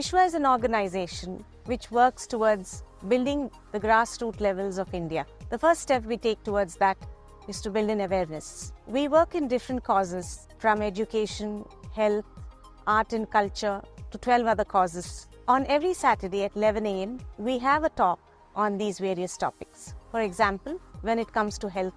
Vishwa is an organization which works towards building the grassroots levels of India. The first step we take towards that is to build an awareness. We work in different causes, from education, health, art and culture to 12 other causes. On every Saturday at 11 a.m., we have a talk on these various topics. For example, when it comes to health,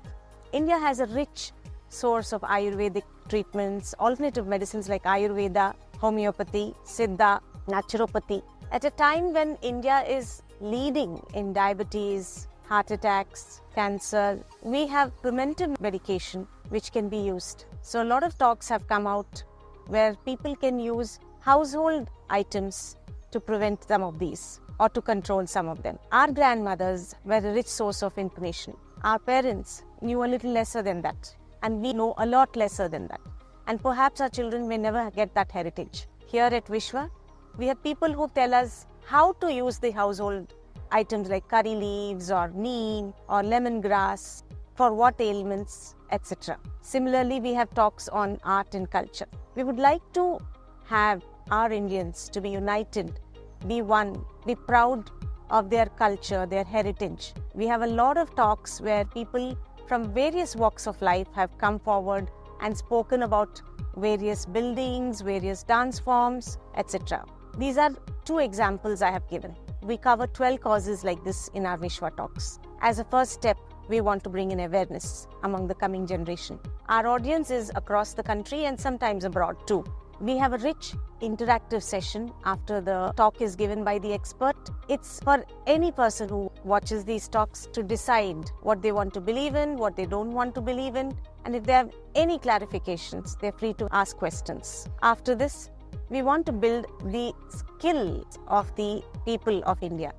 India has a rich source of Ayurvedic treatments, alternative medicines like Ayurveda, homeopathy, Siddha, naturopathy. At a time when India is leading in diabetes, heart attacks, cancer, we have preventive medication which can be used. So a lot of talks have come out where people can use household items to prevent some of these or to control some of them. Our grandmothers were a rich source of information. Our parents knew a little lesser than that, and we know a lot lesser than that. And perhaps our children may never get that heritage. Here at Vishwa, we have people who tell us how to use the household items like curry leaves or neem or lemongrass, for what ailments, etc. Similarly, we have talks on art and culture. We would like to have our Indians to be united, be one, be proud of their culture, their heritage. We have a lot of talks where people from various walks of life have come forward and spoken about various buildings, various dance forms, etc. These are two examples I have given. We cover 12 causes like this in our Vishwa talks. As a first step, we want to bring in awareness among the coming generation. Our audience is across the country and sometimes abroad too. We have a rich interactive session after the talk is given by the expert. It's for any person who watches these talks to decide what they want to believe in, what they don't want to believe in, and if they have any clarifications, they're free to ask questions. After this, we want to build the skills of the people of India.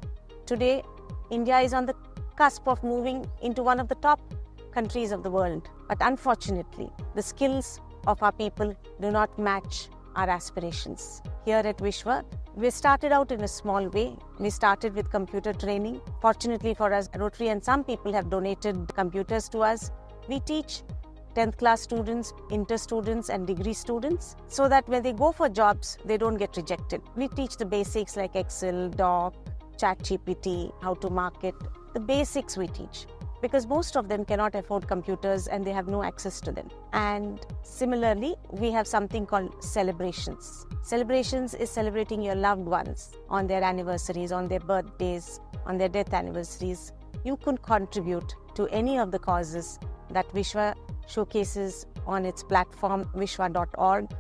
Today, India is on the cusp of moving into one of the top countries of the world. But unfortunately, the skills of our people do not match our aspirations. Here at Vishwa, we started out in a small way. We started with computer training. Fortunately for us, Rotary and some people have donated computers to us. We teach 10th class students, inter students and degree students so that when they go for jobs, they don't get rejected. We teach the basics like Excel, Doc, ChatGPT, how to market. The basics we teach because most of them cannot afford computers and they have no access to them. And similarly, we have something called celebrations. Celebrations is celebrating your loved ones on their anniversaries, on their birthdays, on their death anniversaries. You could contribute to any of the causes that Vishwa showcases on its platform vishwa.org.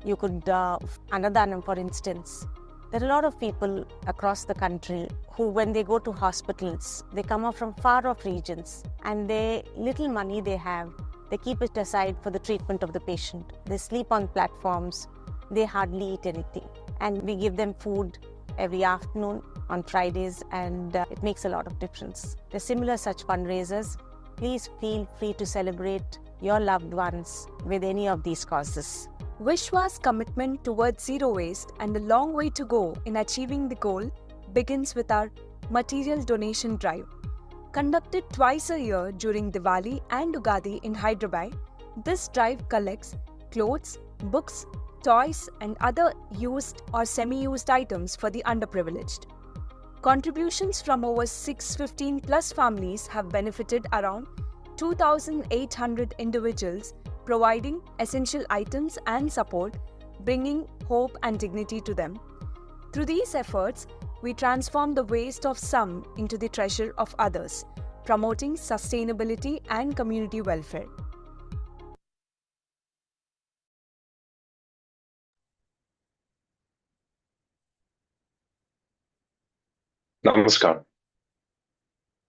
You could, Annadanam for instance. There are a lot of people across the country who, when they go to hospitals, they come up from far off regions and they little money they have, they keep it aside for the treatment of the patient. They sleep on platforms, they hardly eat anything. And we give them food every afternoon on Fridays and it makes a lot of difference. There are similar such fundraisers. Please feel free to celebrate your loved ones with any of these causes. Vishwa's commitment towards zero waste and the long way to go in achieving the goal begins with our material donation drive. Conducted twice a year during Diwali and Ugadi in Hyderabad, this drive collects clothes, books, toys and other used or semi-used items for the underprivileged. Contributions from over 615 plus families have benefited around 2,800 individuals, providing essential items and support, bringing hope and dignity to them. Through these efforts, we transform the waste of some into the treasure of others, promoting sustainability and community welfare. Namaskar.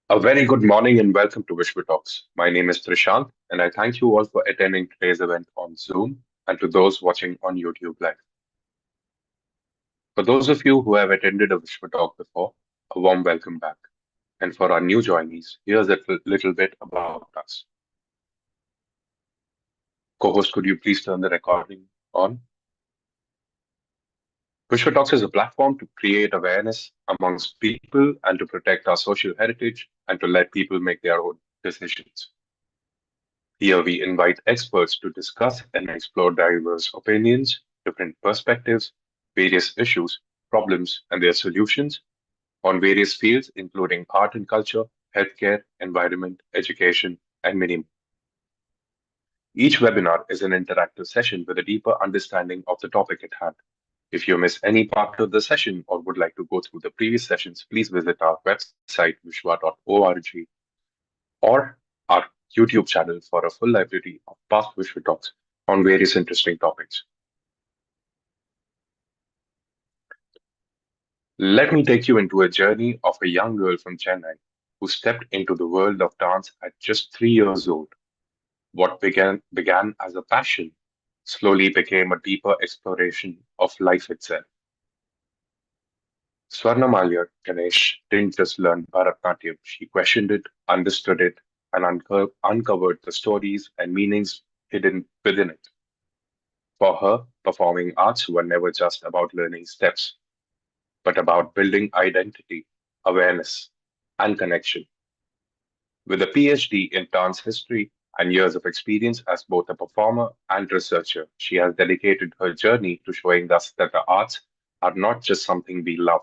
A very good morning and welcome to Vishwa Talks. My name is Trishant and I thank you all for attending today's event on Zoom and to those watching on YouTube Live. For those of you who have attended a Vishwa Talk before, a warm welcome back. And for our new joinees, here's a little bit about us. Co-host, could you please turn the recording on? Vishwa Talks is a platform to create awareness amongst people and to protect our social heritage and to let people make their own decisions. Here we invite experts to discuss and explore diverse opinions, different perspectives, various issues problems and their solutions on various fields, including art and culture, healthcare, environment, education, and many more. Each webinar is an interactive session with a deeper understanding of the topic at hand. If you miss any part of the session or would like to go through the previous sessions, please visit our website, vishwa.org, or our YouTube channel for a full library of past Vishwa Talks on various interesting topics. Let me take you into a journey of a young girl from Chennai who stepped into the world of dance at just 3 years old. What began as a passion slowly became a deeper exploration of life itself. Swarna Malia Ganesh didn't just learn Bharatanatyam, she questioned it, understood it, and uncovered the stories and meanings hidden within it. For her, performing arts were never just about learning steps, but about building identity, awareness, and connection. With a PhD in dance history and years of experience as both a performer and researcher, she has dedicated her journey to showing us that the arts are not just something we love,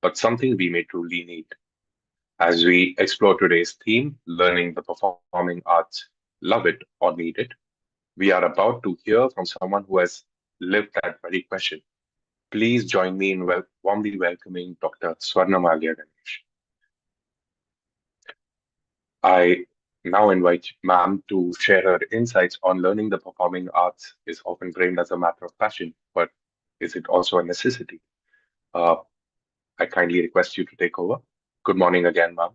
but something we may truly need. As we explore today's theme, learning the performing arts, love it or need it, we are about to hear from someone who has lived that very question. Please join me in warmly welcoming Dr. Swarna Malia Ganesh. I now invite ma'am to share her insights on learning the performing arts is often framed as a matter of passion, but is it also a necessity? Uh, I kindly request you to take over. Good morning again, ma'am.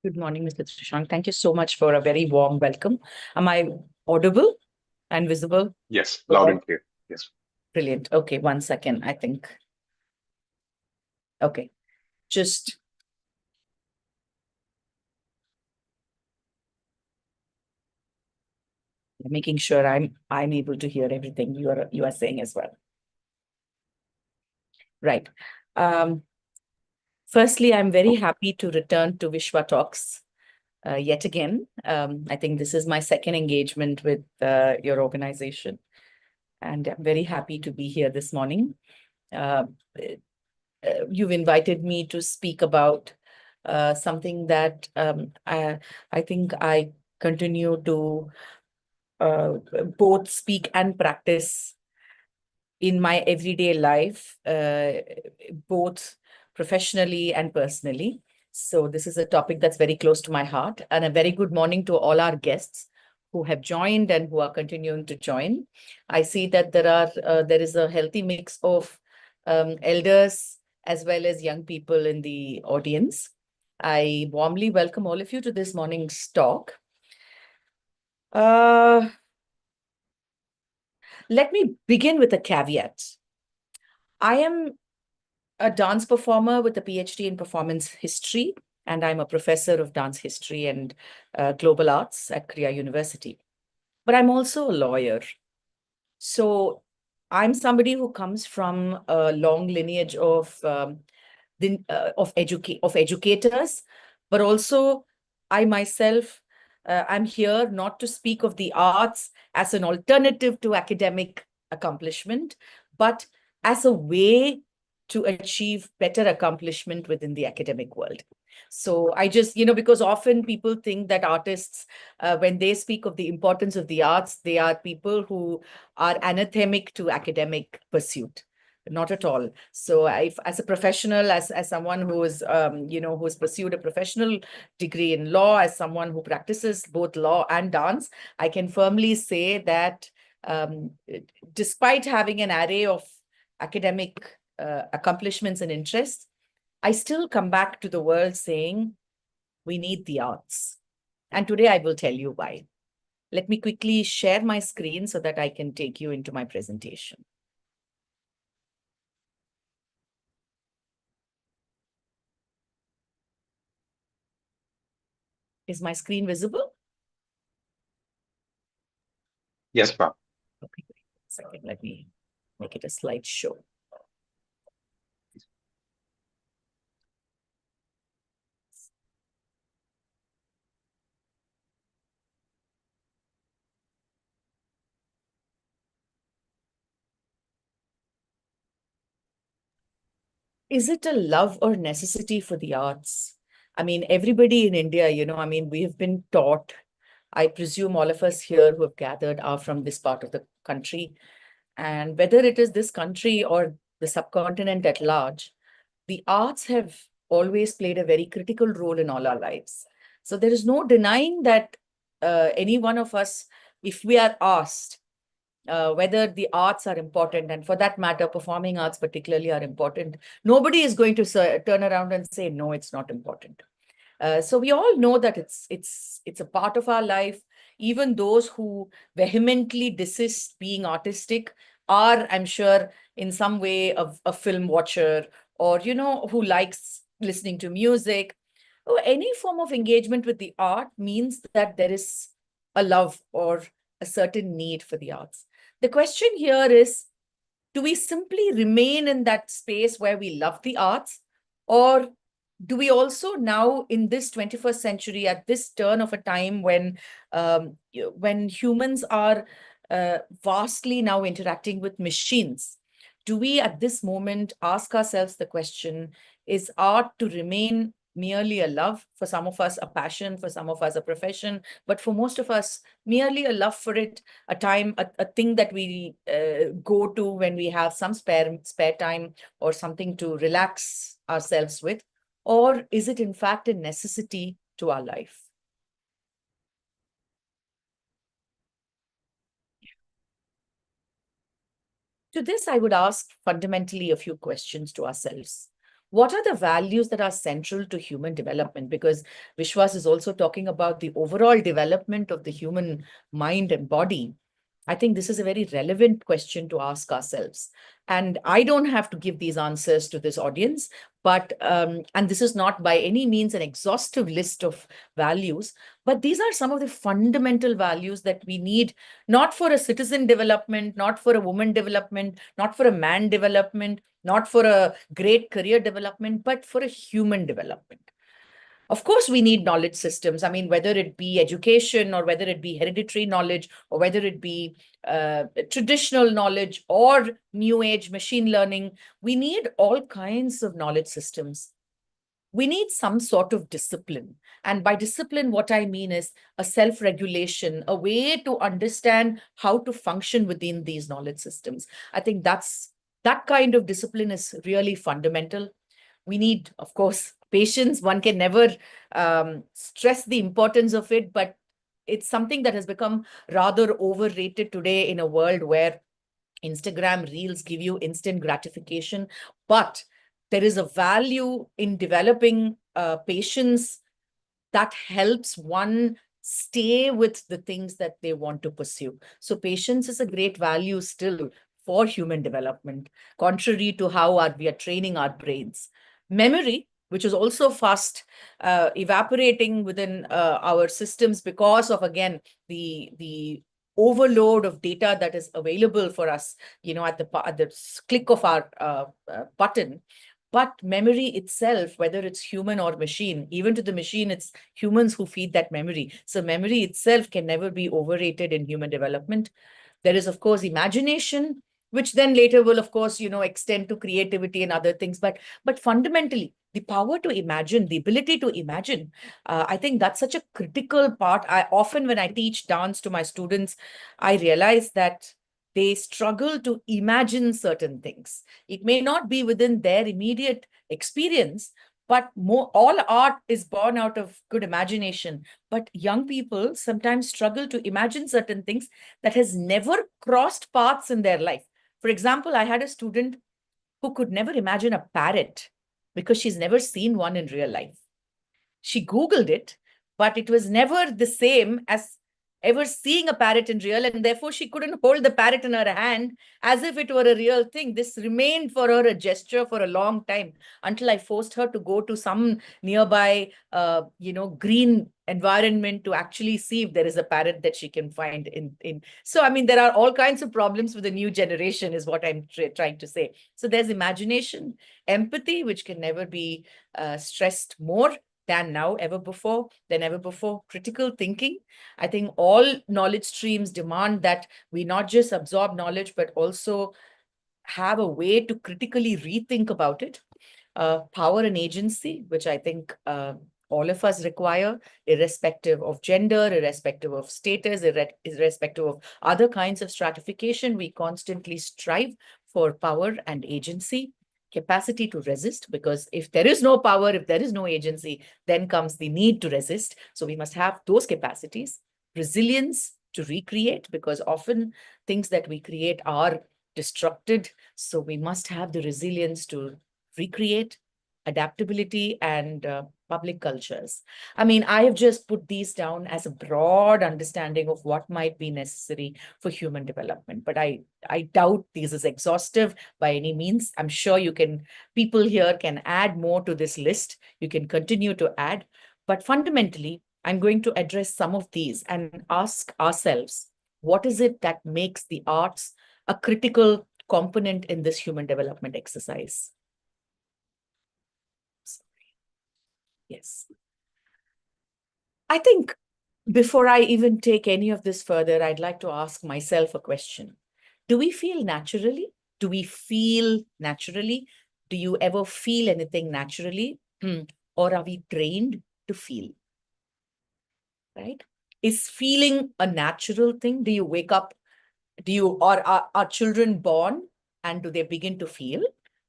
Good morning, Mr. Trishank. Thank you so much for a very warm welcome. Am I audible and visible? Yes, loud and clear. Yes. Brilliant. Okay, 1 second, I think. Okay, just making sure I'm able to hear everything you are saying as well. Right. Firstly, I'm very happy to return to Vishwa Talks yet again. I think this is my second engagement with your organization, and I'm very happy to be here this morning. You've invited me to speak about something that I think I continue to both speak and practice in my everyday life, both professionally and personally. So this is a topic that's very close to my heart, and a very good morning to all our guests who have joined and who are continuing to join. I see that there is a healthy mix of elders as well as young people in the audience. I warmly welcome all of you to this morning's talk. Let me begin with a caveat. I am a dance performer with a PhD in performance history, and I'm a professor of dance history and global arts at Kriya University. But I'm also a lawyer. So I'm somebody who comes from a long lineage of educators, but also I myself am here not to speak of the arts as an alternative to academic accomplishment, but as a way to achieve better accomplishment within the academic world. So I just, because often people think that artists, when they speak of the importance of the arts, they are people who are anathemic to academic pursuit. Not at all. So as a professional, as someone who is, who's pursued a professional degree in law, as someone who practices both law and dance, I can firmly say that despite having an array of academic accomplishments and interests, I still come back to the world saying we need the arts. And today I will tell you why. Let me quickly share my screen so that I can take you into my presentation. Is my screen visible? Yes, ma'am. Okay, wait a second. Let me make it a slideshow. is it a love or necessity for the arts? I mean, everybody in India, I mean, we have been taught, I presume all of us here who have gathered are from this part of the country. And whether it is this country or the subcontinent at large, the arts have always played a very critical role in all our lives. So there is no denying that any one of us, if we are asked whether the arts are important, and for that matter, performing arts particularly are important, nobody is going to turn around and say, no, it's not important. So we all know that it's a part of our life. Even those who vehemently desist being artistic are, I'm sure, in some way a film watcher, or who likes listening to music. Or any form of engagement with the art means that there is a love or a certain need for the arts. The question here is, do we simply remain in that space where we love the arts, or do we also now, in this 21st century, at this turn of a time when humans are vastly now interacting with machines, do we at this moment ask ourselves the question, is art to remain merely a love, for some of us a passion, for some of us a profession, but for most of us merely a love for it, a time, a thing that we go to when we have some spare time or something to relax ourselves with? Or is it in fact a necessity to our life? To this, I would ask fundamentally a few questions to ourselves. What are the values that are central to human development? Because Vishwas is also talking about the overall development of the human mind and body. I think this is a very relevant question to ask ourselves. And I don't have to give these answers to this audience, but, and this is not by any means an exhaustive list of values, but these are some of the fundamental values that we need, not for a citizen development, not for a woman development, not for a man development, not for a great career development, but for a human development. Of course, we need knowledge systems. I mean, whether it be education or whether it be hereditary knowledge or whether it be traditional knowledge or new age machine learning, we need all kinds of knowledge systems. We need some sort of discipline. And by discipline, what I mean is a self-regulation, a way to understand how to function within these knowledge systems. I think that kind of discipline is really fundamental. We need, of course, patience. One can never stress the importance of it, but it's something that has become rather overrated today in a world where Instagram Reels give you instant gratification. But there is a value in developing patience that helps one stay with the things that they want to pursue. So patience is a great value still for human development, contrary to how we are training our brains. Memory, which is also fast evaporating within our systems because of, again, the overload of data that is available for us, at the click of our button. But memory itself, whether it's human or machine, even to the machine, it's humans who feed that memory. So memory itself can never be overrated in human development. There is, of course, imagination, which then later will, of course, extend to creativity and other things. But fundamentally, the power to imagine, the ability to imagine, I think that's such a critical part. Often when I teach dance to my students, I realize that they struggle to imagine certain things. It may not be within their immediate experience, but all art is born out of good imagination. But young people sometimes struggle to imagine certain things that has never crossed paths in their life. For example, I had a student who could never imagine a parrot because she's never seen one in real life. She Googled it, but it was never the same as ever seeing a parrot in real, and therefore she couldn't hold the parrot in her hand as if it were a real thing. This remained for her a gesture for a long time until I forced her to go to some nearby, green environment to actually see if there is a parrot that she can find in. So, I mean, there are all kinds of problems with the new generation is what I'm trying to say. So there's imagination, empathy, which can never be stressed more than ever before, critical thinking. I think all knowledge streams demand that we not just absorb knowledge, but also have a way to critically rethink about it. power and agency, which I think all of us require, irrespective of gender, irrespective of status, irrespective of other kinds of stratification. We constantly strive for power and agency, capacity to resist, because if there is no power, if there is no agency, then comes the need to resist. So we must have those capacities, resilience to recreate, because often things that we create are destructed. So we must have the resilience to recreate, adaptability, and public cultures. I mean, I have just put these down as a broad understanding of what might be necessary for human development, but I doubt this is exhaustive by any means. I'm sure people here can add more to this list. You can continue to add, but fundamentally, I'm going to address some of these and ask ourselves, what is it that makes the arts a critical component in this human development exercise? Sorry. Yes. I think before I even take any of this further, I'd like to ask myself a question. Do we feel naturally? Do we feel naturally? Do you ever feel anything naturally? Or are we trained to feel? Right? Is feeling a natural thing? Do you wake up? Or are children born and do they begin to feel?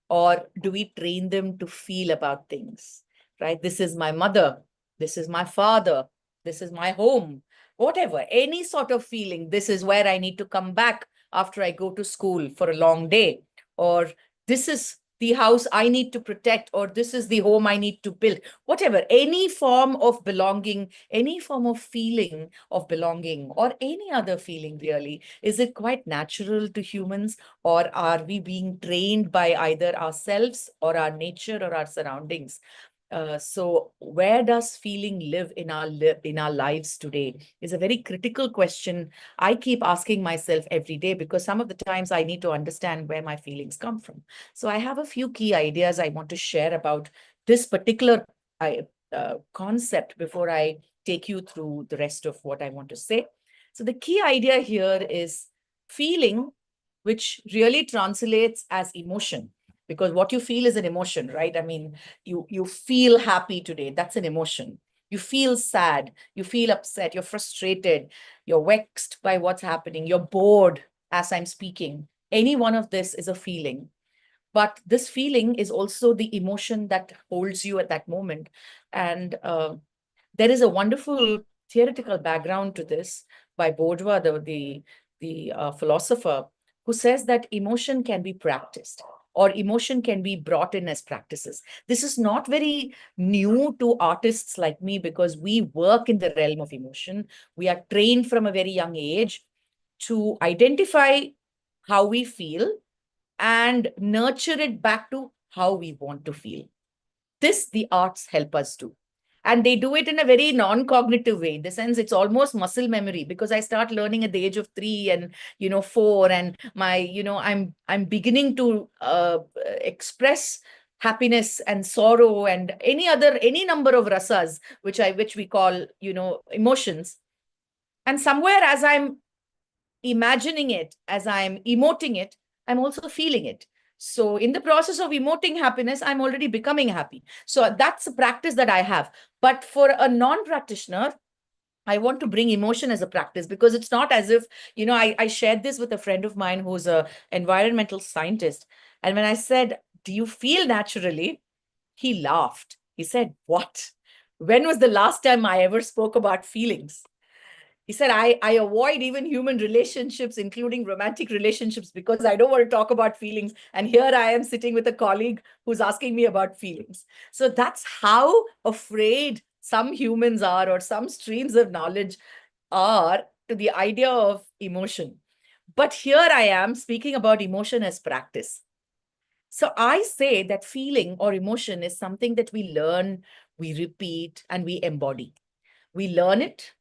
Or do we train them to feel about things? Right? This is my mother. This is my father. This is my home. Whatever, any sort of feeling. This is where I need to come back after I go to school for a long day. Or this is the house I need to protect, or this is the home I need to build. Whatever, any form of belonging, any form of feeling of belonging, or any other feeling really, is it quite natural to humans, or are we being trained by either ourselves or our nature or our surroundings? So where does feeling live in our lives today is a very critical question I keep asking myself every day, because some of the times I need to understand where my feelings come from. So I have a few key ideas I want to share about this particular concept before I take you through the rest of what I want to say. So the key idea here is feeling, which really translates as emotion. Because what you feel is an emotion, right? I mean, you feel happy today. That's an emotion. You feel sad. You feel upset. You're frustrated. You're vexed by what's happening. You're bored as I'm speaking. Any one of this is a feeling. But this feeling is also the emotion that holds you at that moment. And there is a wonderful theoretical background to this by Bourdieu, the philosopher, who says that emotion can be practiced, or emotion can be brought in as practices. This is not very new to artists like me, because we work in the realm of emotion. We are trained from a very young age to identify how we feel and nurture it back to how we want to feel. This the arts help us do. And they do it in a very non-cognitive way. In the sense, it's almost muscle memory, because I start learning at the age of 3 and 4, and I'm beginning to express happiness and sorrow and any number of rasas, which we call emotions. And somewhere, as I'm imagining it, as I'm emoting it, I'm also feeling it. So in the process of emoting happiness, I'm already becoming happy. So that's a practice that I have. But for a non-practitioner, I want to bring emotion as a practice, because it's not as if, I shared this with a friend of mine who's an environmental scientist. And when I said, do you feel naturally? He laughed. He said, what? When was the last time I ever spoke about feelings? He said, I avoid even human relationships, including romantic relationships, because I don't want to talk about feelings. And here I am sitting with a colleague who's asking me about feelings. So that's how afraid some humans are, or some streams of knowledge are, to the idea of emotion. But here I am speaking about emotion as practice. So I say that feeling or emotion is something that we learn, we repeat, and we embody. We learn it.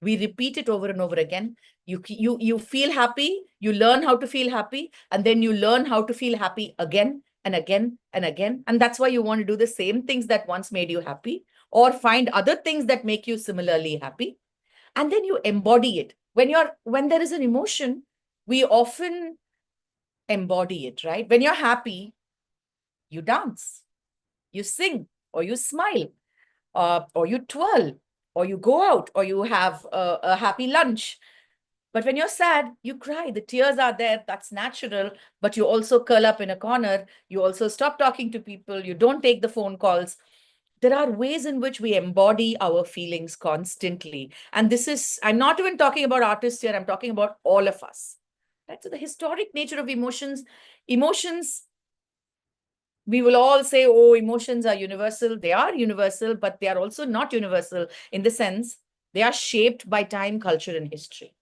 We repeat it over and over again. You feel happy, you learn how to feel happy, and then you learn how to feel happy again and again and again. And that's why you want to do the same things that once made you happy, or find other things that make you similarly happy. And then you embody it. When there is an emotion, we often embody it, right? When you're happy, you dance. you sing, or you smile, or you twirl, or you go out, or you have a happy lunch. But when you're sad, you cry. The tears are there. That's natural. But you also curl up in a corner. You also stop talking to people. You don't take the phone calls. There are ways in which we embody our feelings constantly. And this is, I'm not even talking about artists here. I'm talking about all of us. Right? So the historic nature of emotions, we will all say, oh, emotions are universal. They are universal, but they are also not universal in the sense they are shaped by time, culture, and history.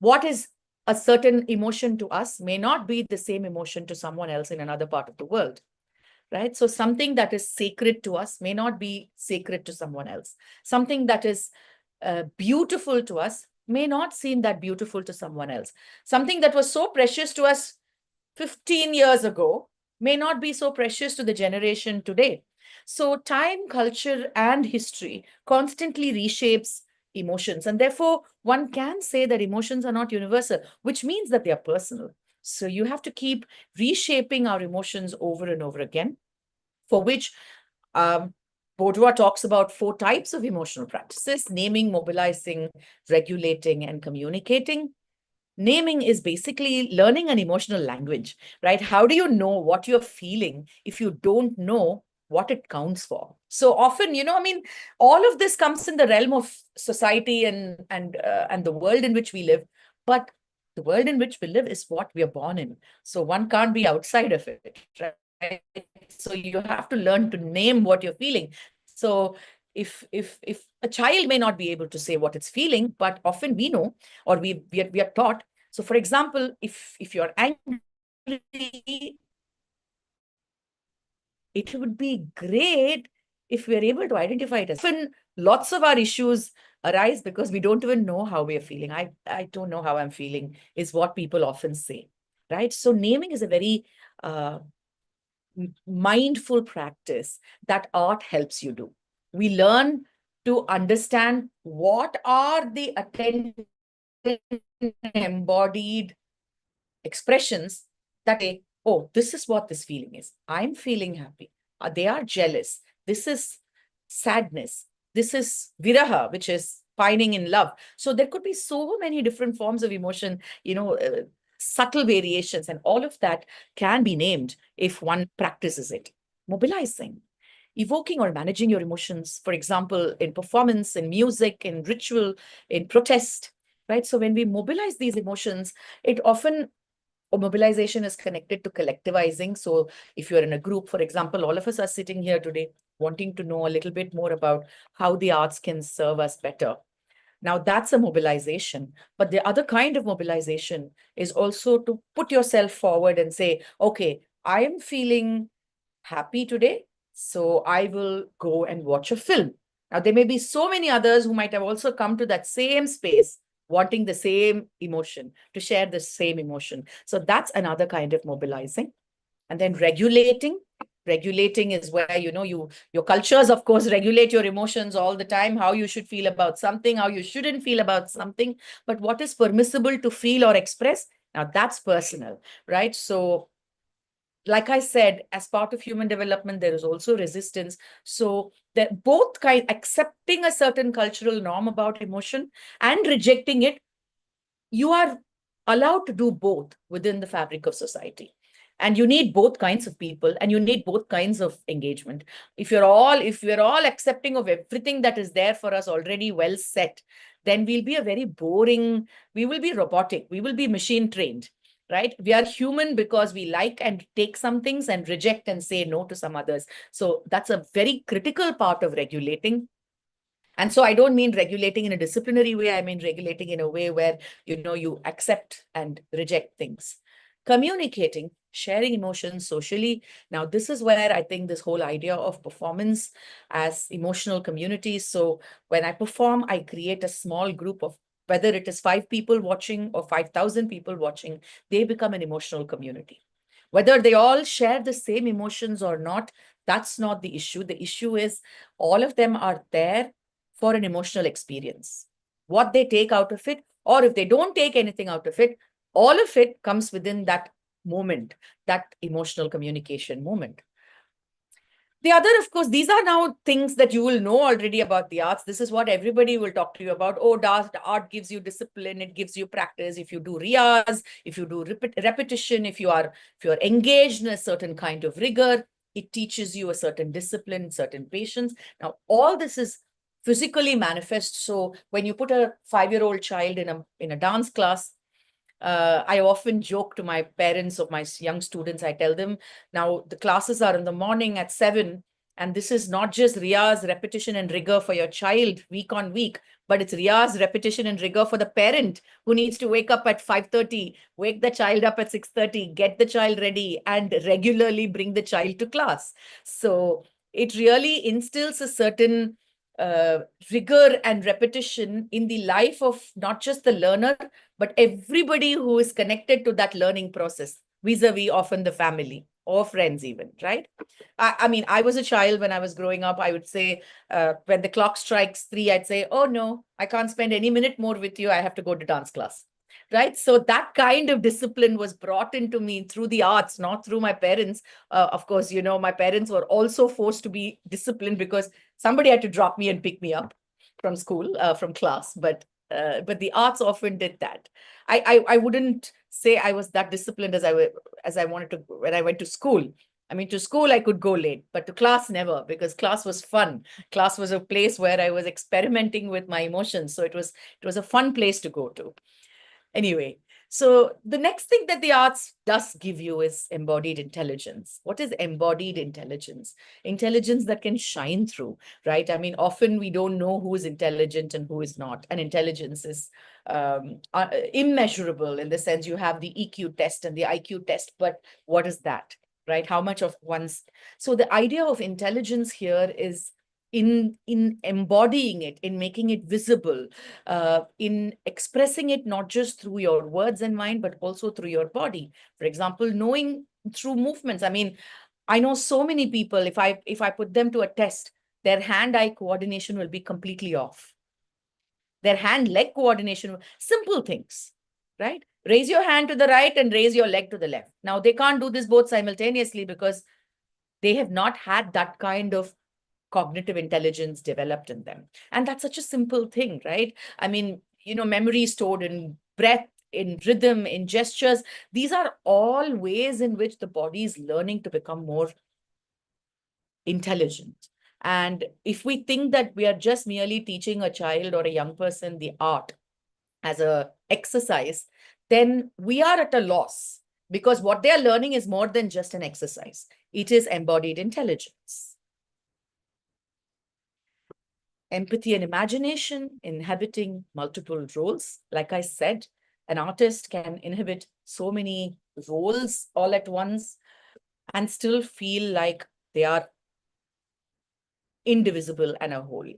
What is a certain emotion to us may not be the same emotion to someone else in another part of the world, right? So something that is sacred to us may not be sacred to someone else. Something that is beautiful to us may not seem that beautiful to someone else. Something that was so precious to us 15 years ago may not be so precious to the generation today. So time, culture, and history constantly reshapes emotions. And therefore, one can say that emotions are not universal, which means that they are personal. So you have to keep reshaping our emotions over and over again, for which Baudrillard talks about 4 types of emotional practices: naming, mobilizing, regulating, and communicating. Naming is basically learning an emotional language, right? How do you know what you're feeling if you don't know what it counts for? So often, I mean, all of this comes in the realm of society and the world in which we live. But the world in which we live is what we are born in. So one can't be outside of it, right? So you have to learn to name what you're feeling. So if a child may not be able to say what it's feeling, but often we know, or we are taught. So for example, if you're angry, it would be great if we're able to identify it. Often lots of our issues arise because we don't even know how we're feeling. I don't know how I'm feeling is what people often say, right? So naming is a very mindful practice that art helps you do. We learn to understand what are the attended embodied expressions that say, oh, this is what this feeling is. I'm feeling happy. They are jealous. This is sadness. This is viraha, which is pining in love. So there could be so many different forms of emotion, subtle variations, and all of that can be named if one practices it. Mobilizing, evoking or managing your emotions, for example, in performance, in music, in ritual, in protest, right? So when we mobilize these emotions, it often, or mobilization is connected to collectivizing. So if you're in a group, for example, all of us are sitting here today wanting to know a little bit more about how the arts can serve us better. Now that's a mobilization. But the other kind of mobilization is also to put yourself forward and say, okay, I am feeling happy today, so I will go and watch a film. Now, there may be so many others who might have also come to that same space, wanting the same emotion, to share the same emotion. So that's another kind of mobilizing. And then regulating. Regulating is where, your cultures, of course, regulate your emotions all the time, how you should feel about something, how you shouldn't feel about something. But what is permissible to feel or express, now that's personal, right? So like I said, as part of human development, there is also resistance. So that both kind, accepting a certain cultural norm about emotion and rejecting it, you are allowed to do both within the fabric of society. And you need both kinds of people, and you need both kinds of engagement. If we're all accepting of everything that is there for us already well set, then we'll be we will be robotic, we will be machine trained, right? We are human because we like and take some things and reject and say no to some others. So that's a very critical part of regulating. And so I don't mean regulating in a disciplinary way. I mean regulating in a way where, you accept and reject things. Communicating, sharing emotions socially. Now, this is where I think this whole idea of performance as emotional communities. So when I perform, I create a small group of, whether it is 5 people watching or 5,000 people watching, they become an emotional community. Whether they all share the same emotions or not, that's not the issue. The issue is all of them are there for an emotional experience. What they take out of it, or if they don't take anything out of it, all of it comes within that moment, that emotional communication moment. The other, of course, these are now things that you will know already about the arts. This is what everybody will talk to you about. Oh, art gives you discipline. It gives you practice. If you do riyaz, if you do repetition, if you're engaged in a certain kind of rigor, it teaches you a certain discipline, certain patience. Now, all this is physically manifest. So when you put a 5-year-old child in a dance class, I often joke to my parents of my young students. I tell them, now the classes are in the morning at 7, and this is not just riyaz, repetition and rigor for your child week on week, but it's riyaz, repetition and rigor for the parent who needs to wake up at 5:30, wake the child up at 6:30, get the child ready, and regularly bring the child to class. So it really instills a certain rigor and repetition in the life of not just the learner, but everybody who is connected to that learning process, vis-a-vis often the family or friends even, right? I mean, I was a child when I was growing up. I would say when the clock strikes 3, I'd say, oh no, I can't spend any minute more with you. I have to go to dance class, right? So that kind of discipline was brought into me through the arts, not through my parents. Of course, you know, my parents were also forced to be disciplined because somebody had to drop me and pick me up from school, from class. But the arts often did that. I wouldn't say I was that disciplined as I wanted to when I went to school. I mean, to school I could go late, but to class never, because class was fun. Class was a place where I was experimenting with my emotions, so it was a fun place to go to. Anyway, so the next thing that the arts does give you is embodied intelligence. What is embodied intelligence? Intelligence that can shine through, right? I mean, often we don't know who is intelligent and who is not. And intelligence is immeasurable in the sense you have the EQ test and the IQ test, but what is that, right? How much of one's... So the idea of intelligence here is in embodying it, in making it visible, in expressing it not just through your words and mind, but also through your body. For example, knowing through movements. I mean, I know so many people, if I put them to a test, their hand-eye coordination will be completely off. Their hand-leg coordination, simple things, right? Raise your hand to the right and raise your leg to the left. Now, they can't do this both simultaneously because they have not had that kind of cognitive intelligence developed in them. And that's such a simple thing, right? I mean, you know, memory stored in breath, in rhythm, in gestures. These are all ways in which the body is learning to become more intelligent. And if we think that we are just merely teaching a child or a young person the art as a exercise, then we are at a loss, because what they are learning is more than just an exercise. It is embodied intelligence. Empathy and imagination, inhabiting multiple roles. Like I said, an artist can inhabit so many roles all at once and still feel like they are indivisible and a whole.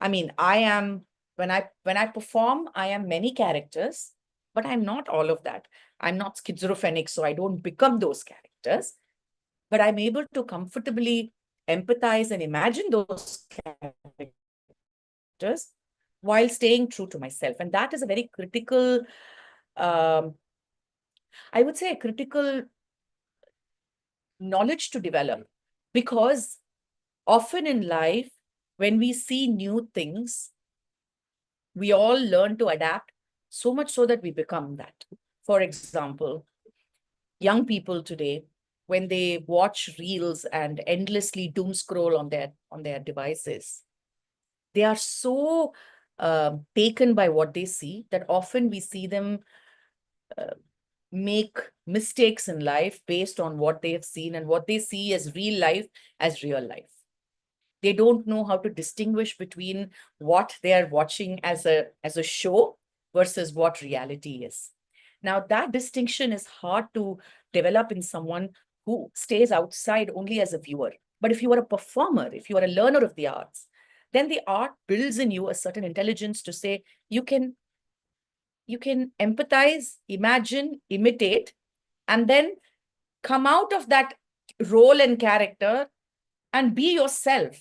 I mean, when I perform, I am many characters, but I'm not all of that. I'm not schizophrenic, so I don't become those characters, but I'm able to comfortably empathize and imagine those characters while staying true to myself. And that is a very critical, I would say, a critical knowledge to develop, because often in life, when we see new things, we all learn to adapt, so much so that we become that. For example, young people today, when they watch reels and endlessly doom scroll on their devices, they are so taken by what they see that often we see them make mistakes in life based on what they have seen and what they see as real life as real life. They don't know how to distinguish between what they are watching as a show versus what reality is. Now, that distinction is hard to develop in someone who stays outside only as a viewer. But if you are a performer, if you are a learner of the arts, then the art builds in you a certain intelligence to say, you can empathize, imagine, imitate, and then come out of that role and character and be yourself.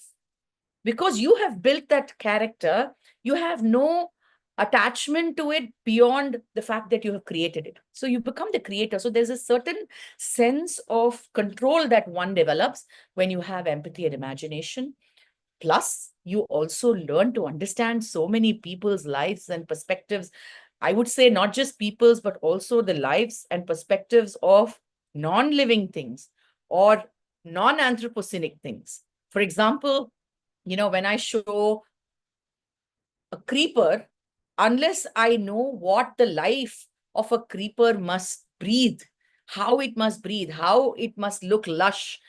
Because you have built that character, you have no attachment to it beyond the fact that you have created it. So you become the creator. So there's a certain sense of control that one develops when you have empathy and imagination. Plus, you also learn to understand so many people's lives and perspectives. I would say not just people's, but also the lives and perspectives of non-living things or non-anthropocenic things. For example, when I show a creeper, unless I know what the life of a creeper must breathe, how it must breathe, how it must look lush.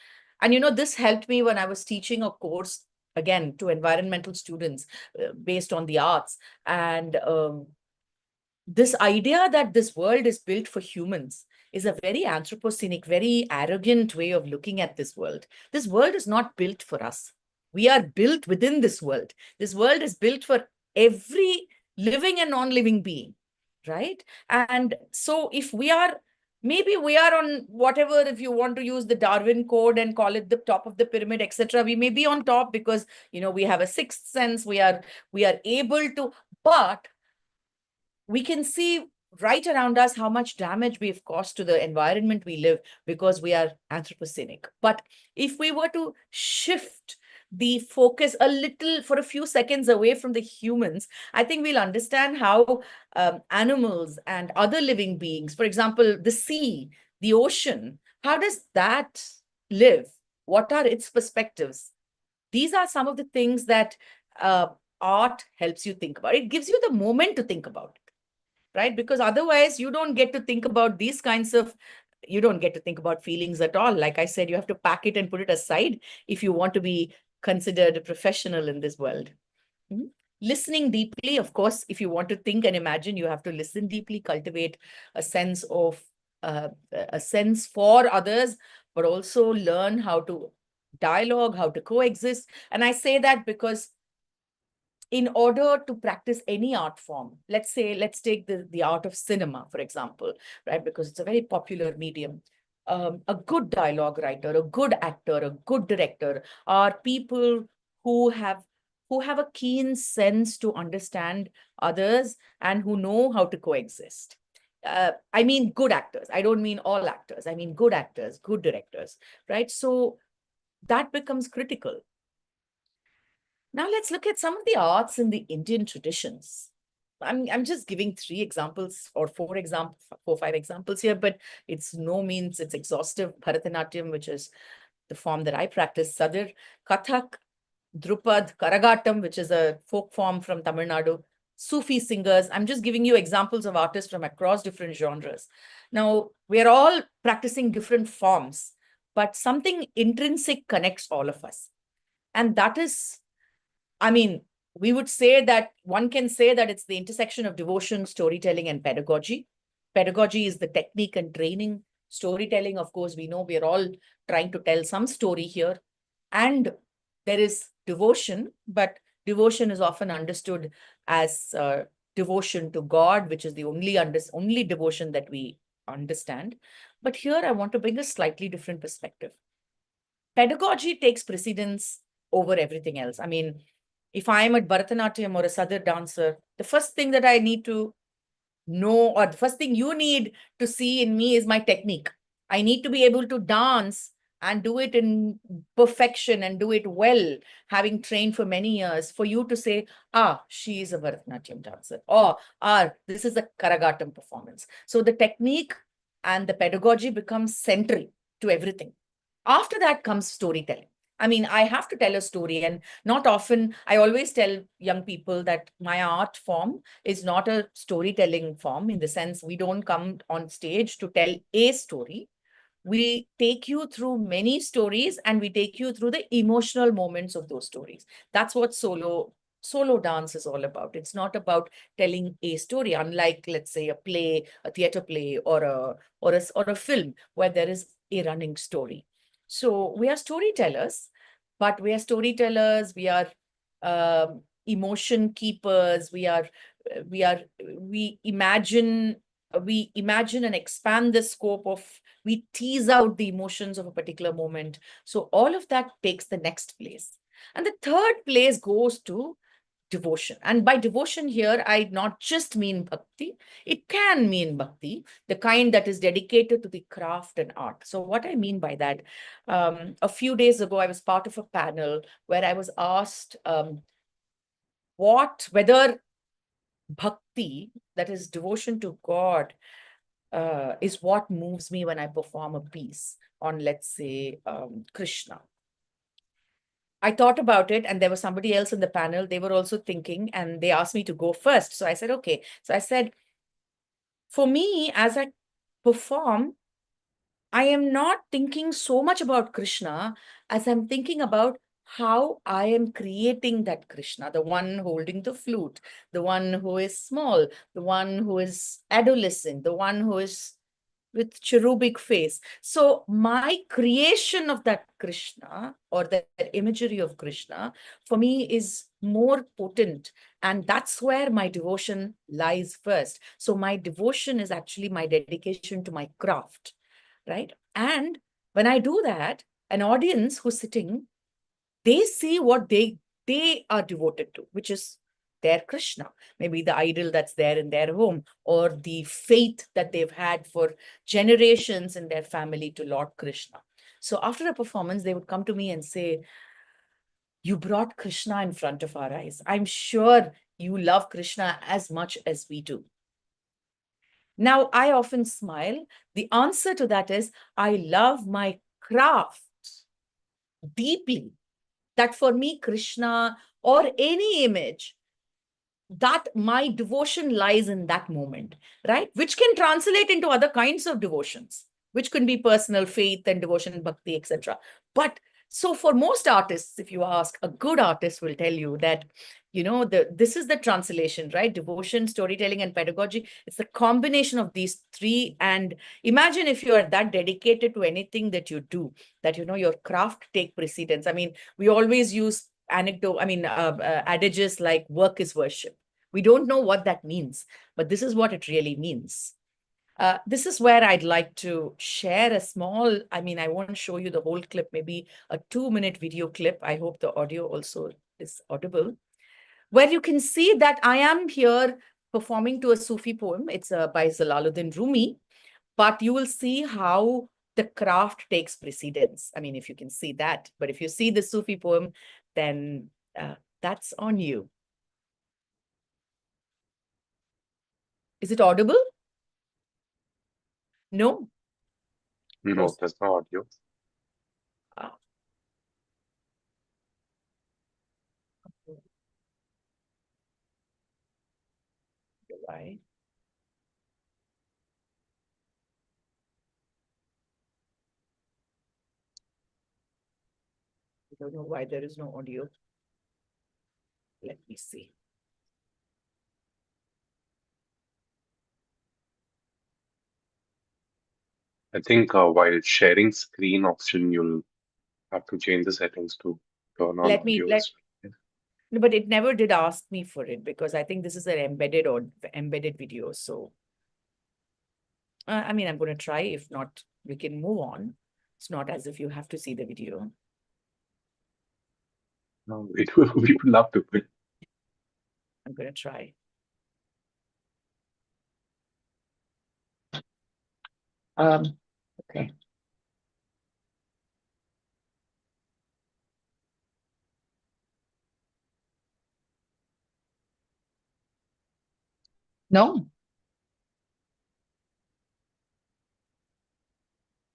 And this helped me when I was teaching a course, again, to environmental students based on the arts. And this idea that this world is built for humans is a very anthropocenic, very arrogant way of looking at this world. This world is not built for us. We are built within this world. This world is built for every living and non-living being, right? And so if maybe we are on whatever, if you want to use the Darwin code and call it the top of the pyramid, etc., we may be on top because, we have a sixth sense, we are able to, but we can see right around us how much damage we've caused to the environment we live because we are anthropocenic. But if we were to shift the focus a little for a few seconds away from the humans, I think we'll understand how animals and other living beings, for example, the sea, the ocean, how does that live? What are its perspectives? These are some of the things that art helps you think about. It gives you the moment to think about it, right? Because otherwise you don't get to think about these kinds of, you don't get to think about feelings at all. Like I said, you have to pack it and put it aside if you want to be considered a professional in this world. Listening deeply, of course, if you want to think and imagine, you have to listen deeply, cultivate a sense of a sense for others, but also learn how to dialogue, how to coexist. And I say that because in order to practice any art form, let's take the art of cinema, for example, right? Because it's a very popular medium. A good dialogue writer, a good actor, a good director are people who have a keen sense to understand others and who know how to coexist. I mean good actors. I don't mean all actors. I mean good actors, good directors, right? So that becomes critical. Now let's look at some of the arts in the Indian traditions. I'm just giving 3 examples or 4 examples, 5 examples here, but it's no means it's exhaustive. Bharatanatyam, which is the form that I practice, Sadir, Kathak, Drupad, Karagatam, which is a folk form from Tamil Nadu, Sufi singers. I'm just giving you examples of artists from across different genres. Now, we're all practicing different forms, but something intrinsic connects all of us. And that is, I mean, we would say that one can say that it's the intersection of devotion, storytelling, and pedagogy. Pedagogy is the technique and training. Storytelling, of course, we know we're all trying to tell some story here. And there is devotion, but devotion is often understood as devotion to God, which is the only devotion that we understand. But here I want to bring a slightly different perspective. Pedagogy takes precedence over everything else. I mean, if I'm at Bharatanatyam or a Sadir dancer, the first thing that I need to know, or the first thing you need to see in me is my technique. I need to be able to dance and do it in perfection and do it well, having trained for many years, for you to say, she is a Bharatanatyam dancer, or this is a Karagatam performance. So the technique and the pedagogy becomes central to everything. After that comes storytelling. I mean, I have to tell a story, and not often, I always tell young people that my art form is not a storytelling form, in the sense we don't come on stage to tell a story. We take you through many stories and we take you through the emotional moments of those stories. That's what solo dance is all about. It's not about telling a story, unlike, let's say, a play, a theater play, or a film where there is a running story. So we are storytellers, but we are storytellers. We are emotion keepers. We imagine and expand the scope of, we tease out the emotions of a particular moment. So all of that takes the next place. And the third place goes to devotion. And by devotion here, I not just mean bhakti, it can mean bhakti, the kind that is dedicated to the craft and art. So what I mean by that, a few days ago, I was part of a panel where I was asked whether bhakti, that is devotion to God, is what moves me when I perform a piece on, let's say, Krishna. I thought about it, and there was somebody else in the panel. They were also thinking, and they asked me to go first. So I said, okay. So I said, for me, as I perform, I am not thinking so much about Krishna as I'm thinking about how I am creating that Krishna, the one holding the flute, the one who is small, the one who is adolescent, the one who is with cherubic face. So my creation of that Krishna, or that imagery of Krishna, for me is more potent. And that's where my devotion lies first. So my devotion is actually my dedication to my craft, right? And when I do that, an audience who's sitting, they see what they are devoted to, which is their Krishna, maybe the idol that's there in their home, or the faith that they've had for generations in their family to Lord Krishna. So after a performance, they would come to me and say, you brought Krishna in front of our eyes. I'm sure you love Krishna as much as we do. Now, I often smile. The answer to that is, I love my craft deeply. That for me, Krishna or any image, that my devotion lies in that moment, right? Which can translate into other kinds of devotions, which can be personal faith and devotion, bhakti, etc. But so for most artists, if you ask, a good artist will tell you that, this is the translation, right? Devotion, storytelling, and pedagogy. It's a combination of these three. And imagine if you are that dedicated to anything that you do, that, your craft take precedence. I mean, we always use adages like work is worship. We don't know what that means, but this is what it really means. This is where I'd like to share a small, I won't show you the whole clip, maybe a 2-minute video clip. I hope the audio also is audible, where you can see that I am here performing to a Sufi poem. It's by Jalaluddin Rumi, but you will see how the craft takes precedence. I mean, if you can see that, but if you see the Sufi poem, then that's on you. Is it audible? No? No, there's no audio. Why? I don't know why there is no audio. Let me see. I think while sharing screen option, you'll have to change the settings to turn on audio as well. No, but it never did ask me for it, because I think this is an embedded video. So, I'm going to try. If not, we can move on. It's not as if you have to see the video. No, we would love to. I'm going to try. Okay. No?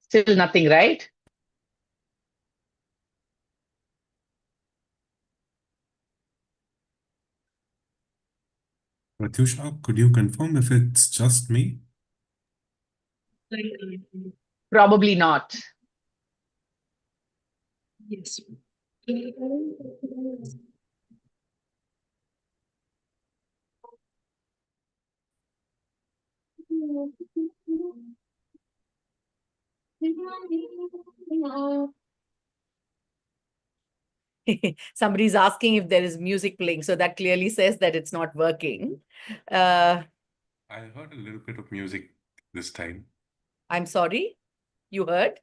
Still nothing, right? Pratyusha, could you confirm if it's just me? Probably not. Yes. Somebody's asking if there is music playing, so that clearly says that it's not working. I heard a little bit of music this time. I'm sorry, you heard?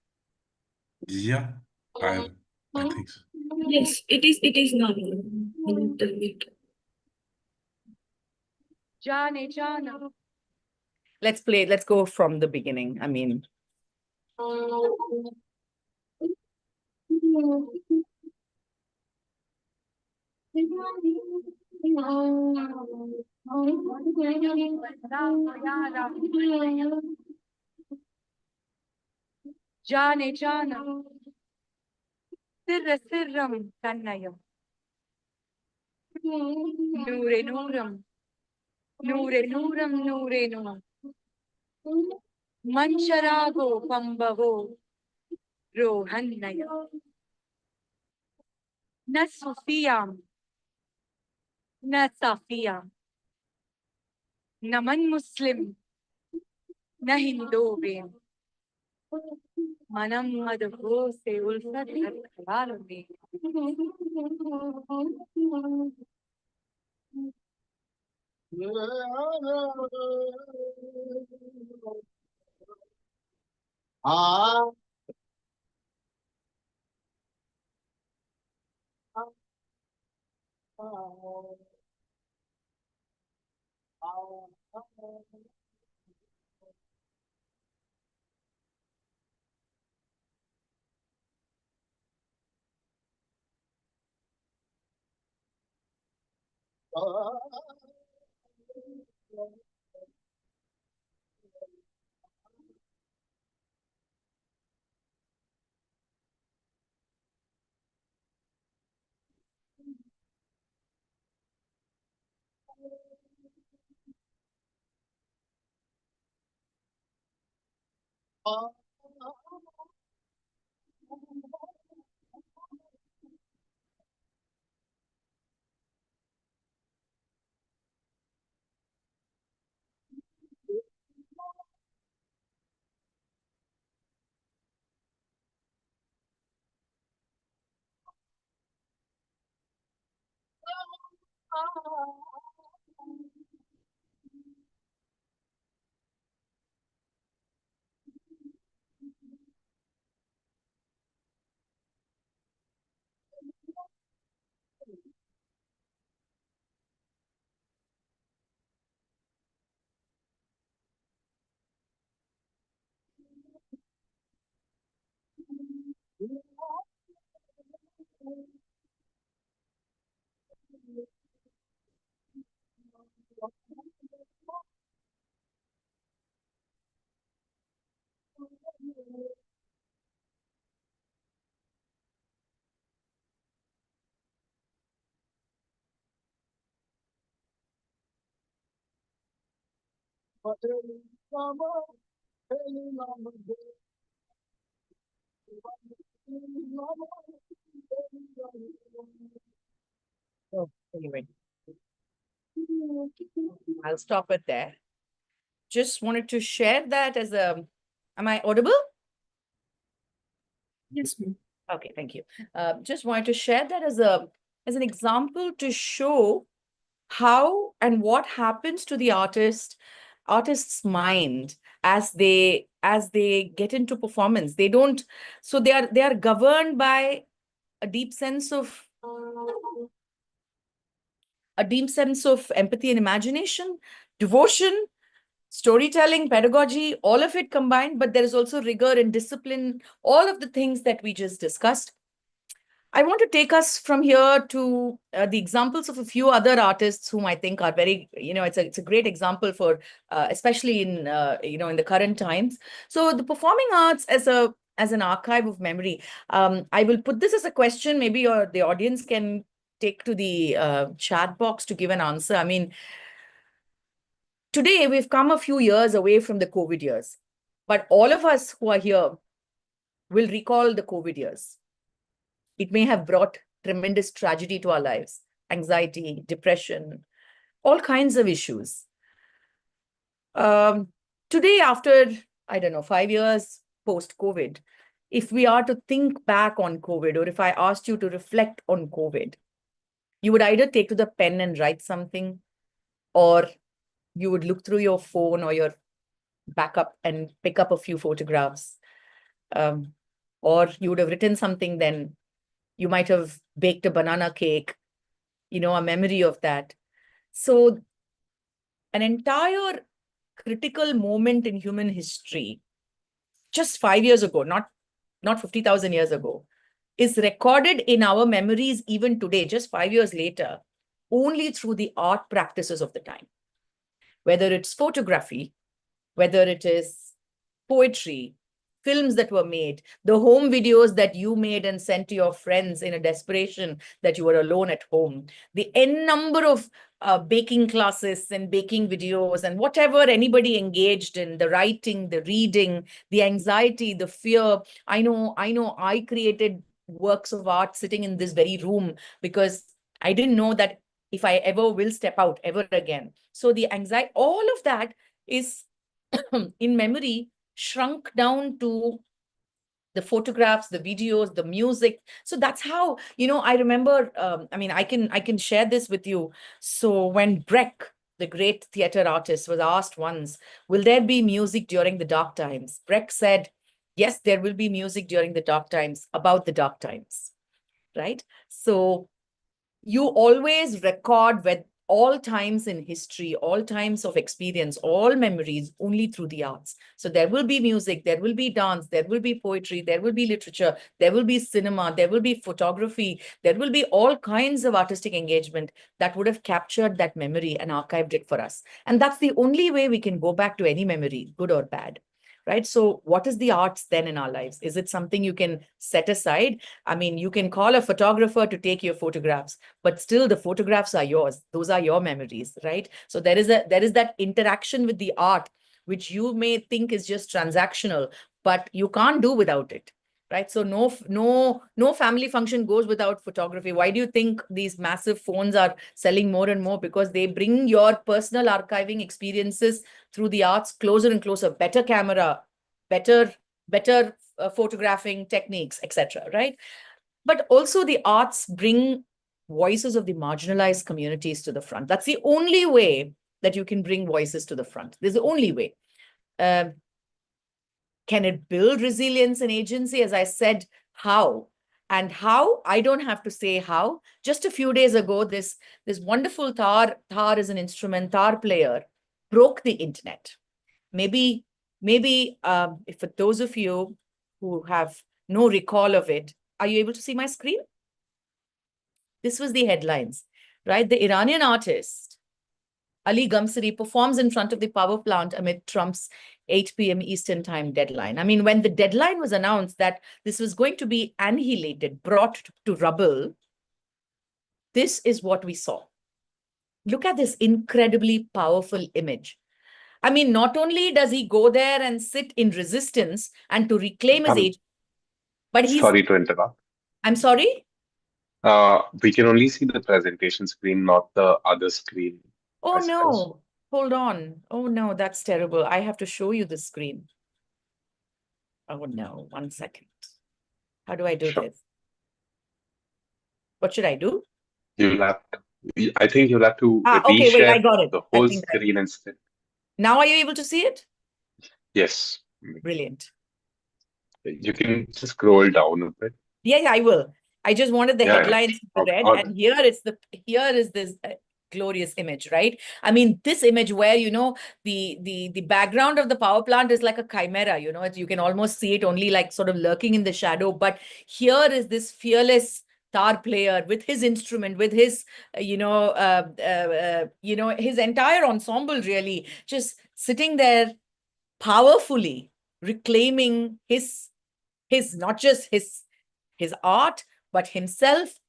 Yeah, I think so. Yes, it is now. Jane Jana. Let's go from the beginning. I mean, Jane Jana. Sirra Sirram Kannayam. Nure Nuram. Nure Nuram Nure Nuram. Mancharago Pambavo. Rohannaya. Na Sufiyam. Na Safiyam. Naman Muslim. Na Hindu Bem. Manam Madhu se ulfat Kalami. oh, anyway, I'll stop it there. Just wanted to share that as a, am I audible? Yes, ma'am. Okay, thank you. Just wanted to share that as an example to show how and what happens to the artist's mind as they get into performance. They don't, so they are governed by a deep sense of empathy and imagination, devotion, storytelling, pedagogy, all of it combined, but there is also rigor and discipline, all of the things that we just discussed. I want to take us from here to the examples of a few other artists whom I think are very, it's a great example for, especially in, in the current times. So the performing arts as an archive of memory. I will put this as a question. Maybe the audience can take to the chat box to give an answer. I mean, today we've come a few years away from the COVID years, but all of us who are here will recall the COVID years. It may have brought tremendous tragedy to our lives, anxiety, depression, all kinds of issues. Today, after, I don't know, 5 years post-COVID, if we are to think back on COVID, or if I asked you to reflect on COVID, you would either take to the pen and write something, or you would look through your phone or your backup and pick up a few photographs. Or you would have written something then. You might have baked a banana cake, a memory of that. So an entire critical moment in human history, just 5 years ago, not 50,000 years ago, is recorded in our memories even today, just 5 years later, only through the art practices of the time. Whether it's photography, whether it is poetry, films that were made, the home videos that you made and sent to your friends in a desperation that you were alone at home, the n number of baking classes and baking videos and whatever anybody engaged in, the writing, the reading, the anxiety, the fear. I know I created works of art sitting in this very room because I didn't know that if I ever will step out ever again. So the anxiety, all of that is in memory shrunk down to the photographs, the videos, the music. So that's how, I remember, I can share this with you. So when Brecht, the great theater artist, was asked once, will there be music during the dark times? Brecht said, yes, there will be music during the dark times, about the dark times, right? So you always record with all times in history, all times of experience, all memories only through the arts. So there will be music, there will be dance, there will be poetry, there will be literature, there will be cinema, there will be photography, there will be all kinds of artistic engagement that would have captured that memory and archived it for us. And that's the only way we can go back to any memory, good or bad. Right? So what is the arts then in our lives? Is it something you can set aside? I mean, you can call a photographer to take your photographs, but still the photographs are yours. Those are your memories, right? So there is that interaction with the art, which you may think is just transactional, but you can't do without it. Right. So no family function goes without photography. Why do you think these massive phones are selling more and more? Because they bring your personal archiving experiences through the arts closer and closer, better camera, better photographing techniques, etc. Right. But also the arts bring voices of the marginalized communities to the front. That's the only way that you can bring voices to the front. This is the only way. Can it build resilience and agency? As I said, how? And how? I don't have to say how. Just a few days ago, this wonderful tar is an instrument, tar player, broke the internet. Maybe if for those of you who have no recall of it, are you able to see my screen? This was the headlines, right? The Iranian artist, Ali Gamsari, performs in front of the power plant amid Trump's 8 p.m. Eastern time deadline. I mean, when the deadline was announced that this was going to be annihilated, brought to rubble, this is what we saw. Look at this incredibly powerful image. I mean, not only does he go there and sit in resistance and to reclaim his age, but he's... Sorry to interrupt. I'm sorry? We can only see the presentation screen, not the other screen. Oh, no. Hold on. Oh, no, that's terrible. I have to show you the screen. Oh, no. 1 second. How do I do this? What should I do? I think you'll have to okay, wait, I reshare got it. the whole screen instead. Now are you able to see it? Yes. Brilliant. You can just scroll down a bit. Yeah, I will. I just wanted the headlines to be read, and here is this glorious image, right? I mean, this image where, the background of the power plant is like a chimera, you can almost see it only like sort of lurking in the shadow. But here is this fearless tar player with his instrument, with his, his entire ensemble really just sitting there powerfully reclaiming his not just his art, but himself,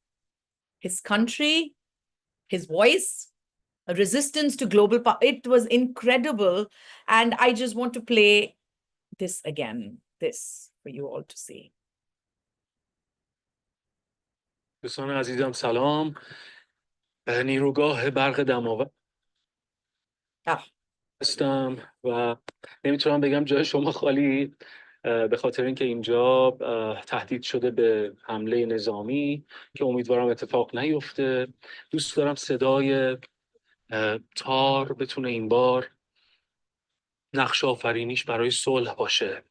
his country, his voice, a resistance to global power. It was incredible. And I just want to play this again, this for you all to see. دوستان عزیزم سلام. نیروگاه برق دماوند هستم و نمیتونم بگم جای شما خالی، به خاطر اینکه اینجا تهدید شده به حمله نظامی که امیدوارم اتفاق نیفته. دوست دارم صدای تار بتونه این بار نقش آفرینیش برای صلح باشه،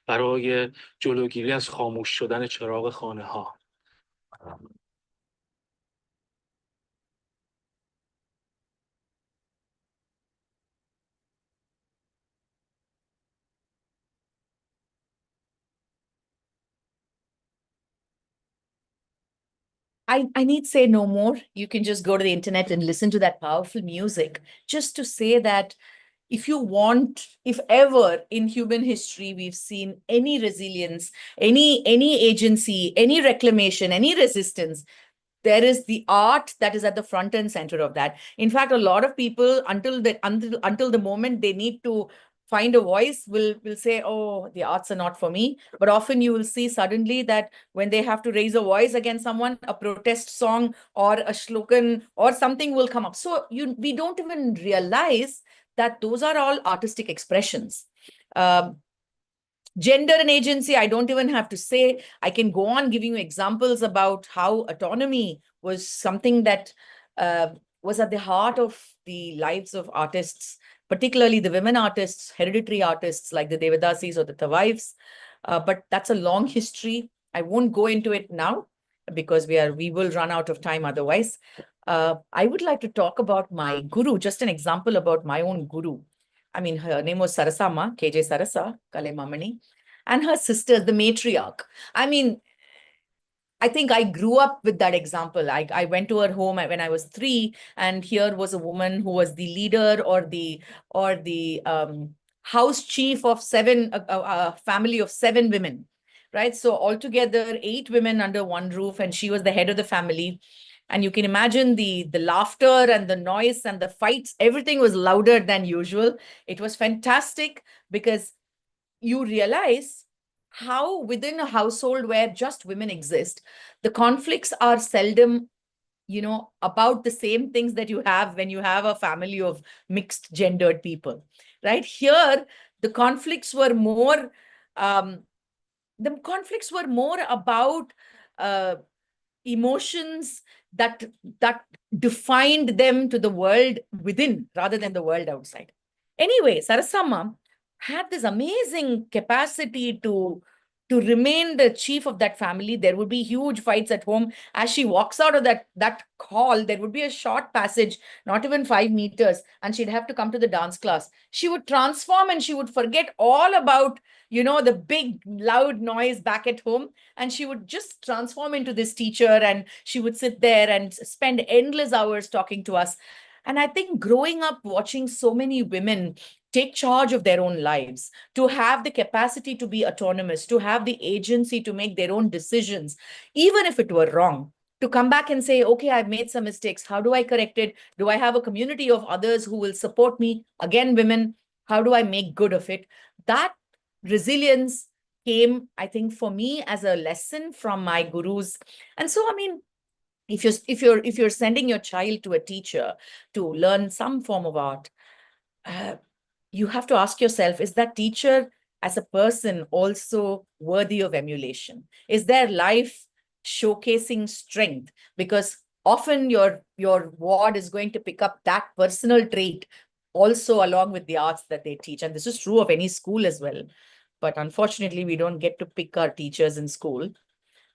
برای جلوگیری از خاموش شدن چراغ خانه ها. I need say no more. You can just go to the internet and listen to that powerful music just to say that if ever in human history we've seen any resilience, any agency, any reclamation, any resistance, there is the art that is at the front and center of that. In fact, a lot of people until the moment they need to find a voice will say, oh, the arts are not for me. But often you will see suddenly that when they have to raise a voice against someone, a protest song or a slogan or something will come up. So we don't even realize that those are all artistic expressions. Gender and agency, I don't even have to say. I can go on giving you examples about how autonomy was something that was at the heart of the lives of artists, particularly the women artists, hereditary artists like the Devadasis or the Tawaives. But that's a long history. I won't go into it now because we will run out of time otherwise. I would like to talk about my guru, just an example about my own guru. I mean, her name was Sarasama, KJ Sarasa, Kalemamani, and her sister, the matriarch. I mean, I think I grew up with that example. I went to her home when I was 3, and here was a woman who was the leader or the house chief of a family of 7 women, right? So altogether 8 women under one roof, and she was the head of the family. And you can imagine the laughter and the noise and the fights, everything was louder than usual. It was fantastic because you realize how within a household where just women exist, the conflicts are seldom, about the same things that you have when you have a family of mixed gendered people, right? Here, the conflicts were more, about emotions that defined them to the world within rather than the world outside. Anyway, Sarasama had this amazing capacity to remain the chief of that family. There would be huge fights at home. As she walks out of that hall, there would be a short passage, not even 5 meters, and she'd have to come to the dance class. She would transform and she would forget all about, the big loud noise back at home, and she would just transform into this teacher, and she would sit there and spend endless hours talking to us. And I think growing up watching so many women take charge of their own lives, to have the capacity to be autonomous, to have the agency to make their own decisions, even if it were wrong, to come back and say, okay, I've made some mistakes. How do I correct it? Do I have a community of others who will support me? Again, women, how do I make good of it? That resilience came, I think, for me as a lesson from my gurus. And so, I mean, if you're sending your child to a teacher to learn some form of art, you have to ask yourself, is that teacher as a person also worthy of emulation? Is their life showcasing strength? Because often your ward is going to pick up that personal trait also along with the arts that they teach. And this is true of any school as well. But unfortunately, we don't get to pick our teachers in school.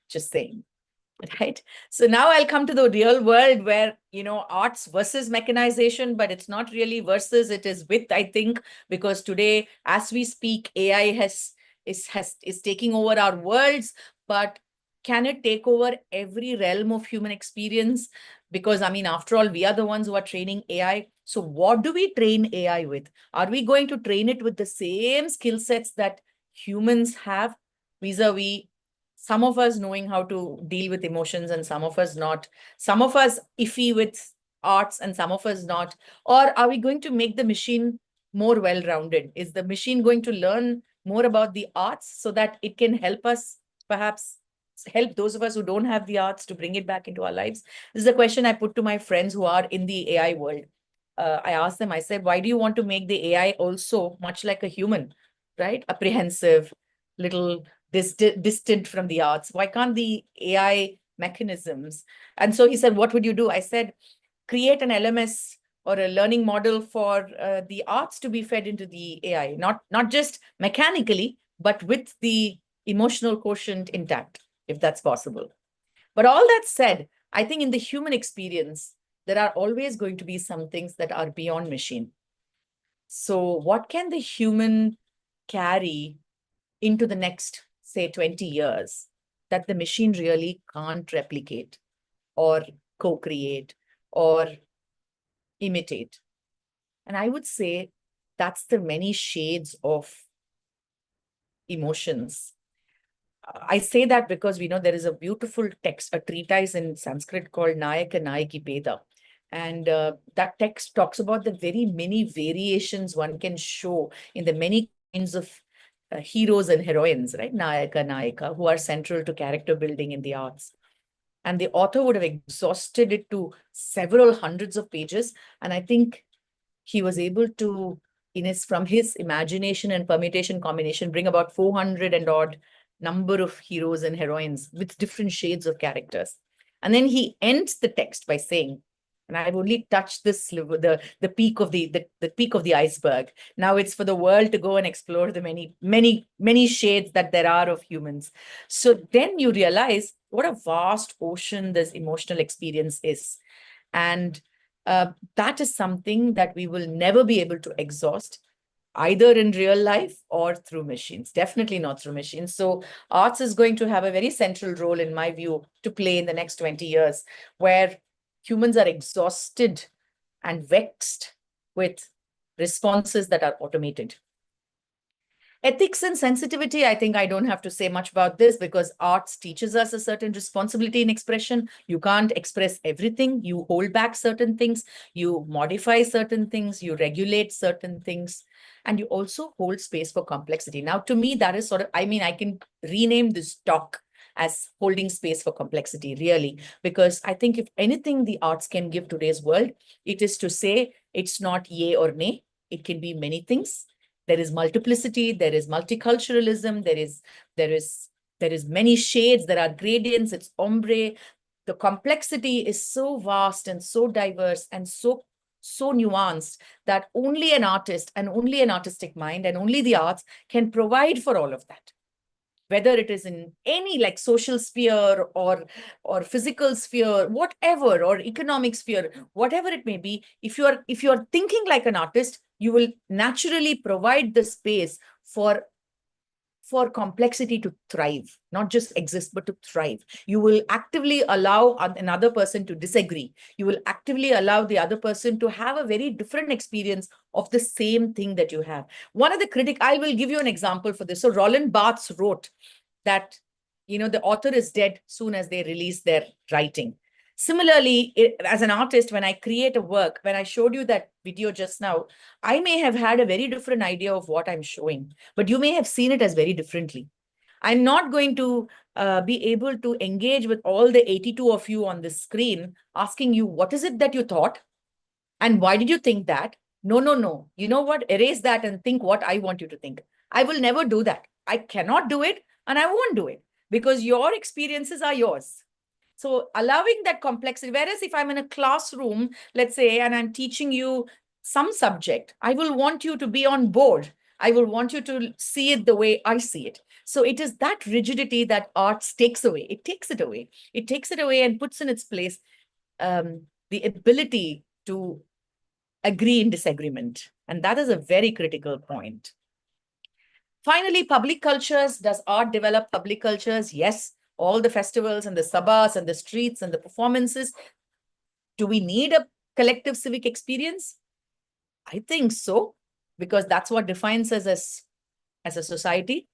Just saying. Right. So now I'll come to the real world where, arts versus mechanization, but it's not really versus, it is with, I think, because today, as we speak, AI is taking over our worlds, but can it take over every realm of human experience? Because, I mean, after all, we are the ones who are training AI. So what do we train AI with? Are we going to train it with the same skill sets that humans have, vis-a-vis some of us knowing how to deal with emotions and some of us not, some of us iffy with arts and some of us not? Or are we going to make the machine more well-rounded? Is the machine going to learn more about the arts so that it can help us, perhaps help those of us who don't have the arts to bring it back into our lives? This is a question I put to my friends who are in the AI world. I asked them, I said, why do you want to make the AI also much like a human, right? Apprehensive, little distant from the arts. Why can't the AI mechanisms? And so he said, what would you do? I said, create an LMS or a learning model for the arts to be fed into the AI, not just mechanically, but with the emotional quotient intact, if that's possible. But all that said, I think in the human experience, there are always going to be some things that are beyond machine. So what can the human carry into the next, say, 20 years that the machine really can't replicate? or co-create or imitate. And I would say that's the many shades of emotions. I say that because we know there is a beautiful text, a treatise in Sanskrit called Nayaka Nayaki Beda. And that text talks about the very many variations one can show in the many kinds of heroes and heroines, right? Nayaka, Nayaka, who are central to character building in the arts. And the author would have exhausted it to several hundreds of pages. And I think he was able to, from his imagination and permutation combination, bring about 400 and odd number of heroes and heroines with different shades of characters. And then he ends the text by saying, and I've only touched this, the peak of the peak of the iceberg. Now it's for the world to go and explore the many shades that there are of humans. So then you realize what a vast ocean this emotional experience is. And that is something that we will never be able to exhaust, either in real life or through machines, definitely not through machines. So arts is going to have a very central role, in my view, to play in the next 20 years, where humans are exhausted and vexed with responses that are automated. Ethics and sensitivity, I think I don't have to say much about this because arts teaches us a certain responsibility in expression. You can't express everything. You hold back certain things. You modify certain things. You regulate certain things. And you also hold space for complexity. Now, to me, that is sort of, I mean, I can rename this talk as holding space for complexity, really, because I think if anything the arts can give today's world, it is to say it's not yay or nay. It can be many things. There is multiplicity, there is multiculturalism, there is many shades, there are gradients, it's ombre. The complexity is so vast and so diverse and so nuanced that only an artist and only an artistic mind and only the arts can provide for all of that. Whether it is in any like social sphere or physical sphere, whatever, or economic sphere, whatever it may be, if you are thinking like an artist, you will naturally provide the space for complexity to thrive, not just exist, but to thrive. You will actively allow another person to disagree. You will actively allow the other person to have a very different experience of the same thing that you have. One of the critics, I will give you an example for this. So Roland Barthes wrote that, the author is dead soon as they release their writing. Similarly, as an artist, when I create a work, when I showed you that video just now, I may have had a very different idea of what I'm showing, but you may have seen it as very differently. I'm not going to be able to engage with all the 82 of you on this screen, asking you, what is it that you thought? And why did you think that? No. You know what? Erase that and think what I want you to think. I will never do that. I cannot do it and I won't do it because your experiences are yours. So allowing that complexity, whereas if I'm in a classroom, let's say, and I'm teaching you some subject, I will want you to be on board. I will want you to see it the way I see it. So it is that rigidity that arts takes away. It takes it away. It takes it away and puts in its place the ability to agree in disagreement. And that is a very critical point. Finally, public cultures. Does art develop public cultures? Yes. All the festivals and the sabhas and the streets and the performances. Do we need a collective civic experience? I think so, because that's what defines us as a society.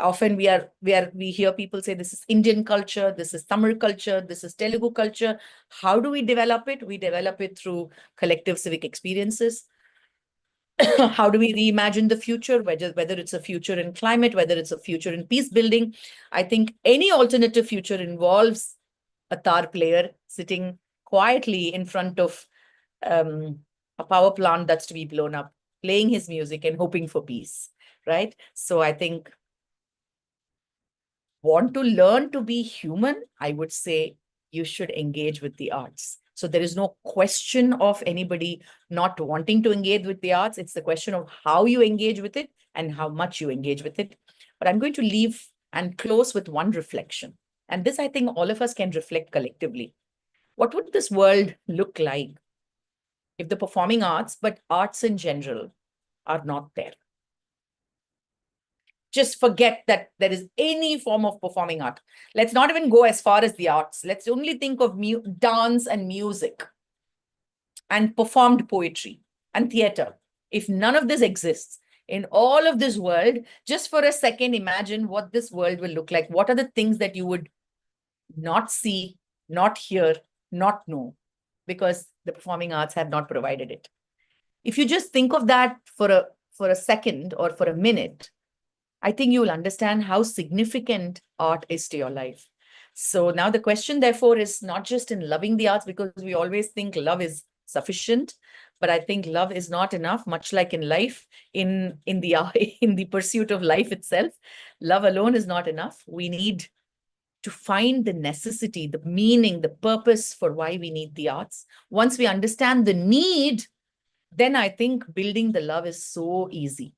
Often we hear people say this is Indian culture, this is Tamil culture, this is Telugu culture. How do we develop it? We develop it through collective civic experiences. How do we reimagine the future, whether it's a future in climate, whether it's a future in peace building? I think any alternative future involves a tar player sitting quietly in front of a power plant that's to be blown up, playing his music and hoping for peace, right? So I think, want to learn to be human, I would say you should engage with the arts. So there is no question of anybody not wanting to engage with the arts. It's the question of how you engage with it and how much you engage with it. But I'm going to leave and close with one reflection. And this, I think all of us can reflect collectively. What would this world look like if the performing arts, but arts in general, are not there? just forget that there is any form of performing art. Let's not even go as far as the arts. Let's only think of dance and music and performed poetry and theater. If none of this exists in all of this world, just for a second, imagine what this world will look like. What are the things that you would not see, not hear, not know, because the performing arts have not provided it. If you just think of that for a second or for a minute, I think you will understand how significant art is to your life. So now the question, therefore, is not just in loving the arts, because we always think love is sufficient, but I think love is not enough, much like in life, in the pursuit of life itself. Love alone is not enough. We need to find the necessity, the meaning, the purpose for why we need the arts. Once we understand the need, then I think building the love is so easy.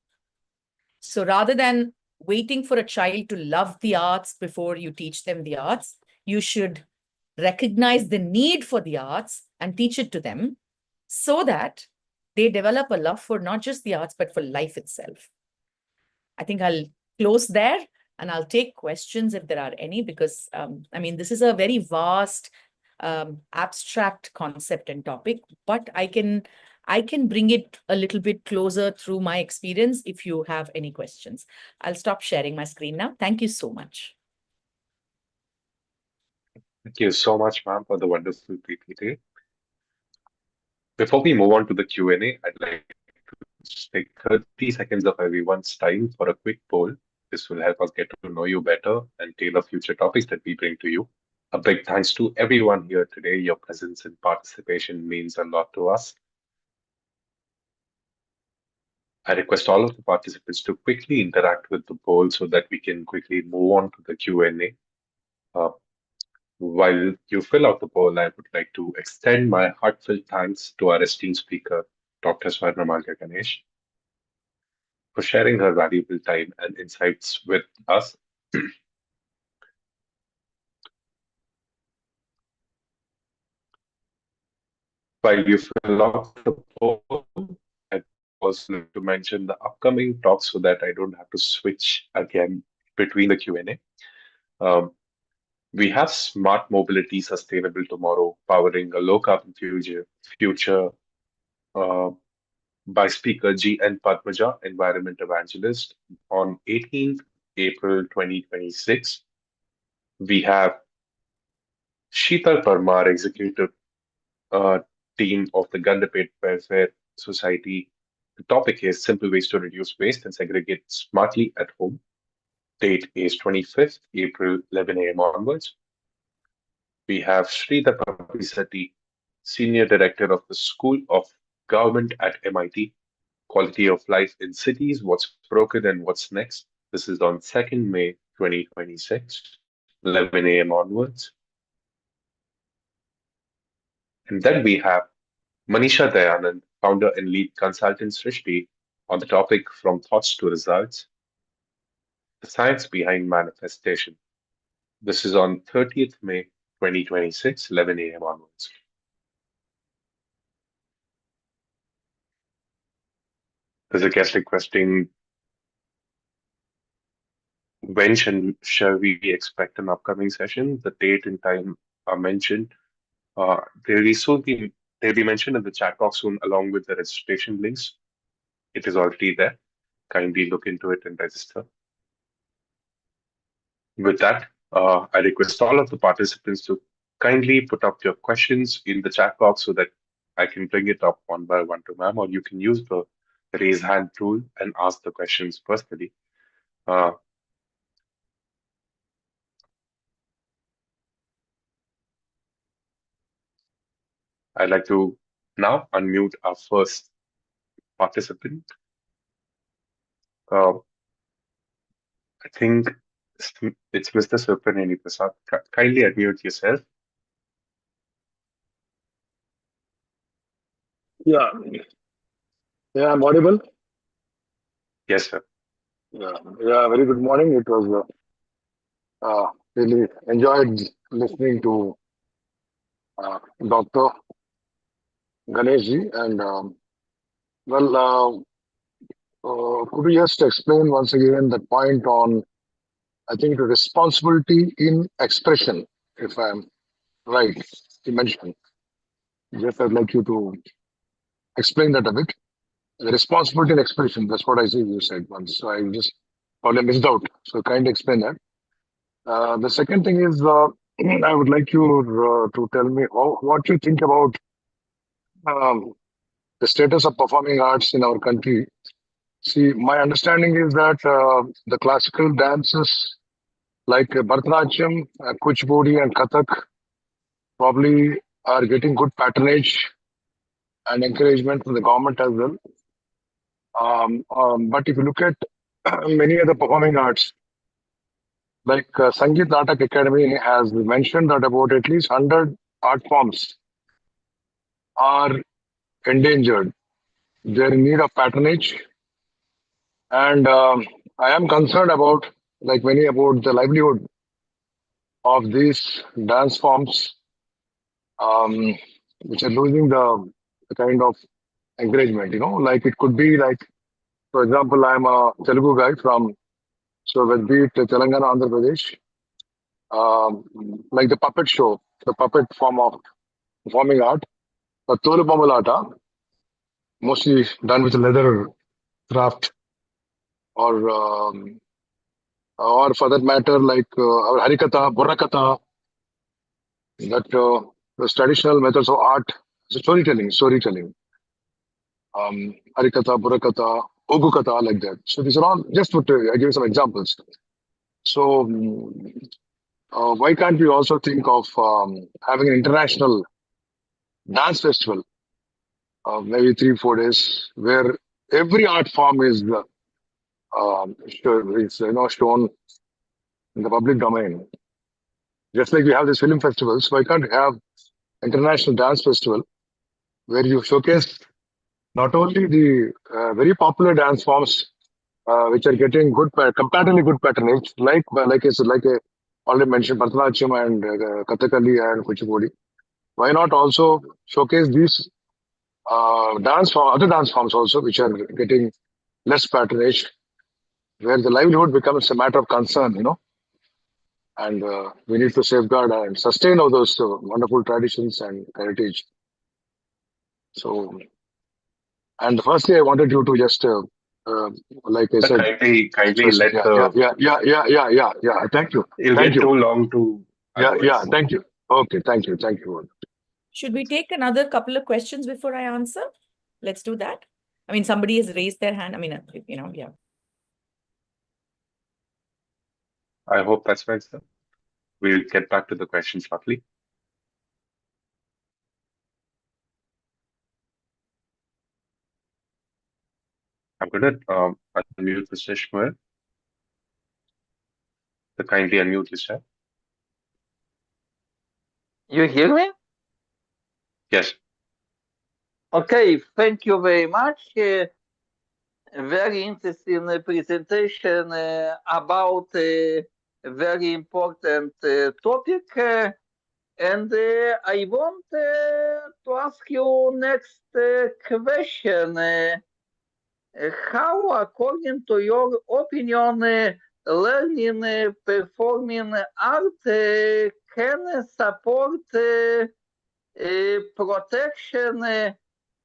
So rather than waiting for a child to love the arts before you teach them the arts, you should recognize the need for the arts and teach it to them so that they develop a love for not just the arts, but for life itself. I think I'll close there and I'll take questions if there are any, because I mean, this is a very vast, abstract concept and topic, but I can bring it a little bit closer through my experience if you have any questions. I'll stop sharing my screen now. Thank you so much. Thank you so much, ma'am, for the wonderful PPT. Before we move on to the Q&A, I'd like to just take 30 seconds of everyone's time for a quick poll. This will help us get to know you better and tailor future topics that we bring to you. A big thanks to everyone here today. Your presence and participation means a lot to us. I request all of the participants to quickly interact with the poll so that we can quickly move on to the Q&A. While you fill out the poll, I would like to extend my heartfelt thanks to our esteemed speaker, Dr. Swarnamalya Ganesh, for sharing her valuable time and insights with us. While you fill out the poll, I also like to mention the upcoming talks so that I don't have to switch again between the Q&A. We have Smart Mobility Sustainable Tomorrow, Powering a Low Carbon Future by speaker G.N. Padmaja, Environment Evangelist, on 18th April 2026. We have Sheetal Parmar, Executive Team of the Gandapet Welfare Society. The topic is Simple Ways to Reduce Waste and Segregate Smartly at Home. Date is 25th April, 11 a.m. onwards. We have Sridhar Papisatti, Senior Director of the School of Government at MIT, Quality of Life in Cities, What's Broken and What's Next. This is on 2nd May 2026, 11 a.m. onwards. And then we have Manisha Dayanand, Founder and Lead Consultant Srishti, on the topic From Thoughts to Results, the Science Behind Manifestation. This is on 30th May 2026, 11 a.m. onwards. There's a guest requesting when shall we expect an upcoming session? The date and time are mentioned. They'll be mentioned in the chat box soon along with the registration links. It is already there. Kindly look into it and register. With that, I request all of the participants to kindly put up your questions in the chat box so that I can bring it up one by one to ma'am, or you can use the raise hand tool and ask the questions personally. I'd like to now unmute our first participant. I think it's Mr. Surpaneni Prasad. Kindly unmute yourself. Yeah, I'm audible. Yes, sir. Yeah, very good morning. It was really enjoyed listening to Dr. Ganesh ji, and Could you just explain once again that point on, I think, the responsibility in expression, if I'm right, you mentioned. Just I'd like you to explain that a bit. The responsibility in expression, that's what I see you said once. So I just probably missed out. So kindly explain that. The second thing is, I would like you to tell me what you think about um, the status of performing arts in our country. See, my understanding is that the classical dances like Bharatanatyam, Kuchipudi, and Kathak probably are getting good patronage and encouragement from the government as well. But if you look at many other performing arts, like Sangeet Natak Academy has mentioned that about at least 100 art forms are endangered. They're in need of patronage. And I am concerned about, like many, about the livelihood of these dance forms, which are losing the kind of encouragement, like it could be like, for example, I'm a Telugu guy from, so with be it Telangana, Andhra Pradesh, like the puppet show, the puppet form of performing art, the Tolu Bomalata, mostly done with leather craft, or for that matter, like our Harikatha, Burrakatha, that those traditional methods of art, storytelling, Harikatha, Burrakatha, Ogukatha, like that. So these are all just to I give you some examples. So why can't we also think of having an international dance festival, maybe 3-4 days, where every art form is shown in the public domain. Just like we have these film festivals, why can't we have international dance festival where you showcase not only the very popular dance forms which are getting comparatively good patronage, like I already mentioned, Bharatanatyam and Kathakali and Kuchipudi. Why not also showcase these other dance forms also, which are getting less patronage, where the livelihood becomes a matter of concern, and we need to safeguard and sustain all those wonderful traditions and heritage. So, and firstly, I wanted you to just, like I said, Kindly let the. yeah. Thank you. It'll Thank get you. too long to. Yeah. Otherwise. Thank you. Okay. Thank you. Should we take another couple of questions before I answer? Let's do that. I mean, somebody has raised their hand. I mean, yeah. I hope that's fine, sir. We'll get back to the question shortly. I'm going to unmute Mr. Shmuel. So kindly unmute yourself. You hear me? Yes. Okay, thank you very much. Very interesting presentation about a very important topic. And I want to ask you next question. How, according to your opinion, learning performing art can support protection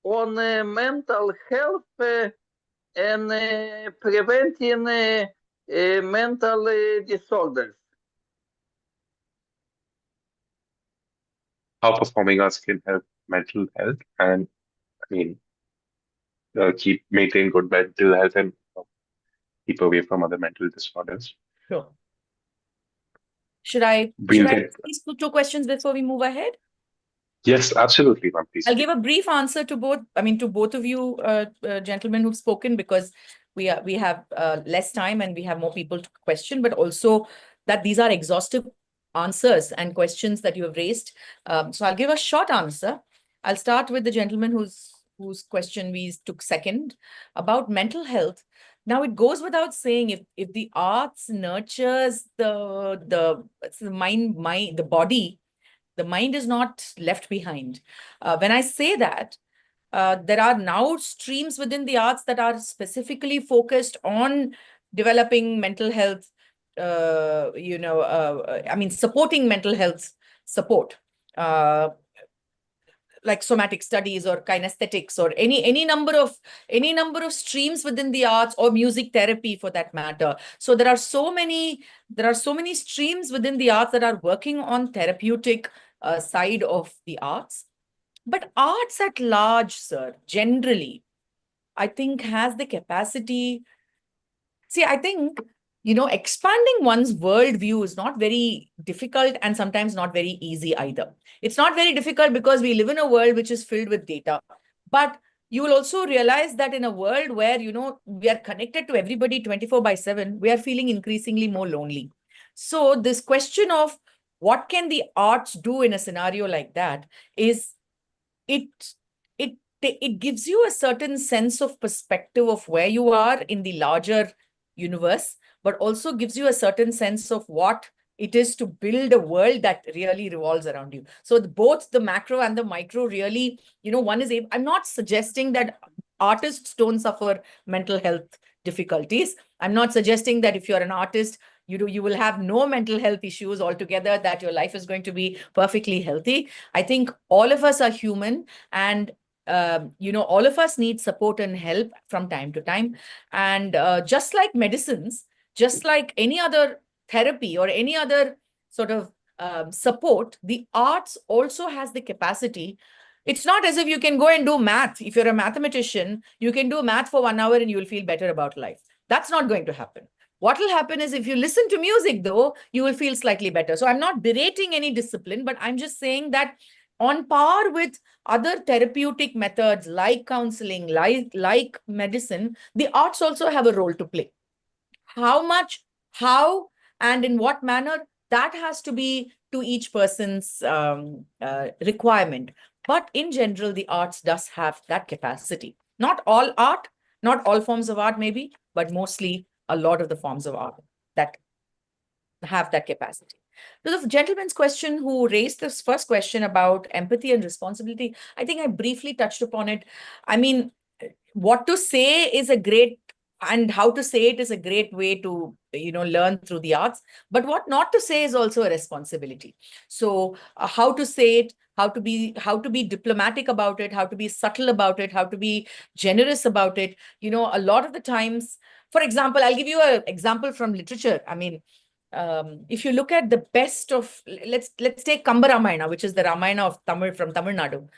on mental health and preventing mental disorders? How performing arts can help mental health and, I mean, maintain good mental health and keep away from other mental disorders. Sure. Should I ask these two questions before we move ahead? Yes, absolutely, ma'am. Please. I'll give a brief answer to both of you gentlemen who've spoken, because we have less time and we have more people to question, but also that these are exhaustive answers and questions that you have raised. So I'll give a short answer. I'll start with the gentleman whose question we took second about mental health. Now, it goes without saying, if the arts nurtures the body, the mind is not left behind. When I say that, There are now streams within the arts that are specifically focused on developing mental health, supporting mental health support, like somatic studies or kinesthetics or any number of streams within the arts, or music therapy for that matter. So there are so many streams within the arts that are working on therapeutic side of the arts. But arts at large, sir, generally, I think has the capacity. See, I think, expanding one's worldview is not very difficult and sometimes not very easy either. It's not very difficult because we live in a world which is filled with data. But you will also realize that in a world where, we are connected to everybody 24/7, we are feeling increasingly more lonely. So this question of what can the arts do in a scenario like that is, it gives you a certain sense of perspective of where you are in the larger universe, but also gives you a certain sense of what it is to build a world that really revolves around you. So both the macro and the micro really, one is able, I'm not suggesting that artists don't suffer mental health difficulties. I'm not suggesting that if you're an artist, you will have no mental health issues altogether, that your life is going to be perfectly healthy. I think all of us are human, and all of us need support and help from time to time. And just like medicines, just like any other therapy or any other sort of support, the arts also has the capacity. It's not as if you can go and do math. If you're a mathematician, you can do math for 1 hour and you will feel better about life. That's not going to happen. What will happen is, if you listen to music, though, you will feel slightly better. So I'm not berating any discipline, but I'm just saying that on par with other therapeutic methods like counseling, like medicine, the arts also have a role to play. How much, how, and in what manner, that has to be to each person's requirement. But in general, the arts does have that capacity. Not all art, not all forms of art maybe, but mostly a lot of the forms of art that have that capacity. To the gentleman's question who raised this first question about empathy and responsibility, I think I briefly touched upon it. I mean, what to say is a great, and how to say it is a great way to, learn through the arts. But what not to say is also a responsibility. So how to say it, how to be diplomatic about it, how to be subtle about it, how to be generous about it. A lot of the times, for example, I'll give you an example from literature. I mean, if you look at the best of, let's take Kamba Ramayana, which is the Ramayana of from Tamil Nadu.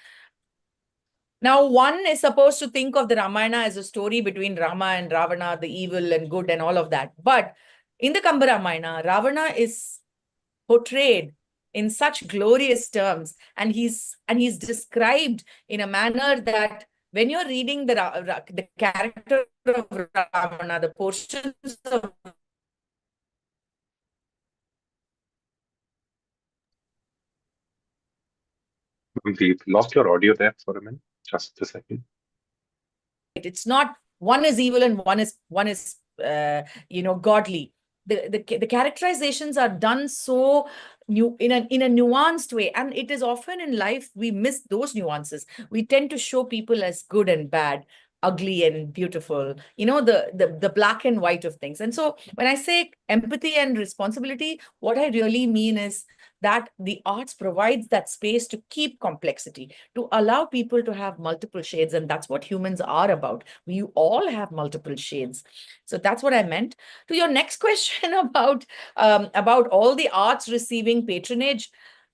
Now, one is supposed to think of the Ramayana as a story between Rama and Ravana, the evil and good and all of that. But in the Kamba Ramayana, Ravana is portrayed in such glorious terms, and he's described in a manner that when you're reading the character of Ravana, the portions of We lost your audio there for a minute. Just a second. It's not one is evil and one is godly. The characterizations are done so in a nuanced way, and it is often in life we miss those nuances. We tend to show people as good and bad, ugly and beautiful, the black and white of things. And so when I say empathy and responsibility, what I really mean is that the arts provides that space to keep complexity, to allow people to have multiple shades. And that's what humans are about. We all have multiple shades. So that's what I meant. To your next question about all the arts receiving patronage,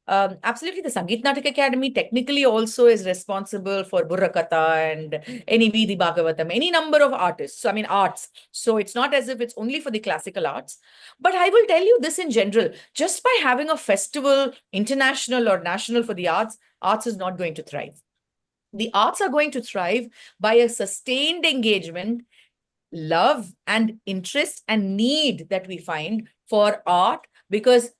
absolutely, the Sangeet Natak Academy technically also is responsible for Burrakatha and any Veedi Bhagavatam, any number of artists. So, I mean, arts. So it's not as if it's only for the classical arts. But I will tell you this in general, just by having a festival, international or national for the arts is not going to thrive. The arts are going to thrive by a sustained engagement, love and interest and need that we find for art, because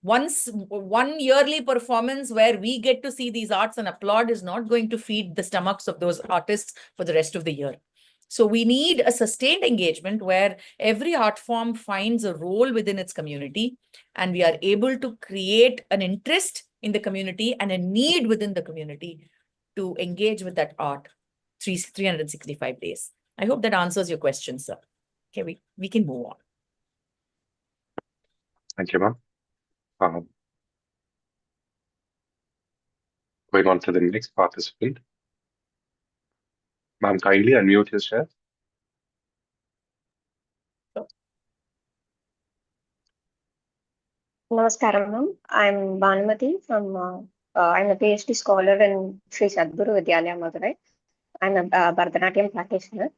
one yearly performance where we get to see these arts and applaud is not going to feed the stomachs of those artists for the rest of the year. So we need a sustained engagement where every art form finds a role within its community, and we are able to create an interest in the community and a need within the community to engage with that art. 365 days. I hope that answers your question, sir. Okay, we can move on. Thank you, ma'am. Going on to the next participant. Ma'am, kindly unmute yourself. Namaskaram, ma'am. I'm Bhanumati from, I'm a PhD scholar in Sri Sadguru Vidyalaya, Madurai. I'm a Bharatanatyam practitioner.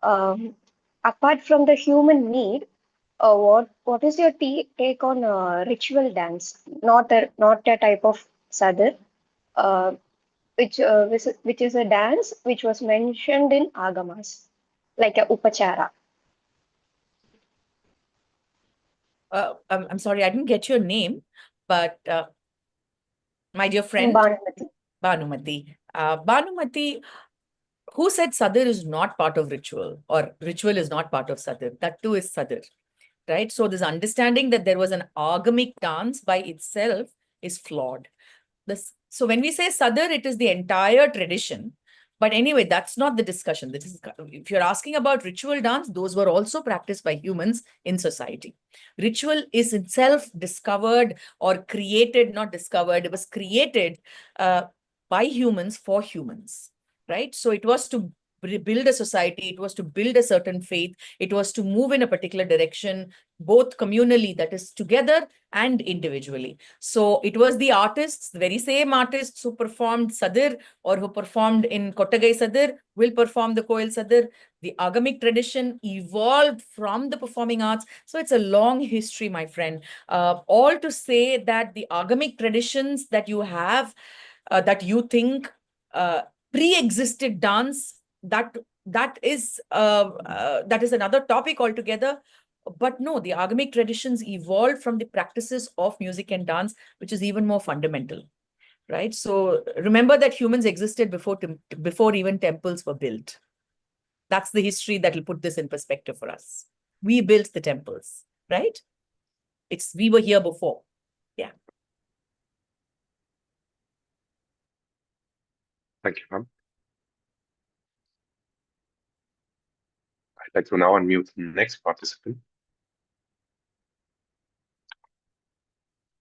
Apart from the human need, what is your take on ritual dance? Not a type of sadar, uh, which is a dance which was mentioned in Agamas, like a upachara. I'm sorry, I didn't get your name, but my dear friend, Bhanumati. Bhanumati. Bhanumati, who said Sadar is not part of ritual or ritual is not part of Sadar? That too is Sadar, right? So this understanding that there was an agamic dance by itself is flawed. So when we say Sadar, it is the entire tradition. But anyway, that's not the discussion. If you're asking about ritual dance, those were also practiced by humans in society. Ritual is itself discovered or created, not discovered, it was created by humans for humans, right? So it was to build a society, it was to build a certain faith, it was to move in a particular direction, both communally, that is together, and individually. So it was the artists, the very same artists who performed Sadir or who performed in Kottagai Sadir will perform the Koil Sadir. The Agamic tradition evolved from the performing arts. So it's a long history, my friend. All to say that the Agamic traditions that you have, that you think pre-existed dance, that is another topic altogether. But no, the Agamic traditions evolved from the practices of music and dance, which is even more fundamental, right? So remember that humans existed before even temples were built. That's the history that will put this in perspective for us. We built the temples, right? We were here before. Yeah. Thank you, ma'am. I'd like to now unmute the next participant.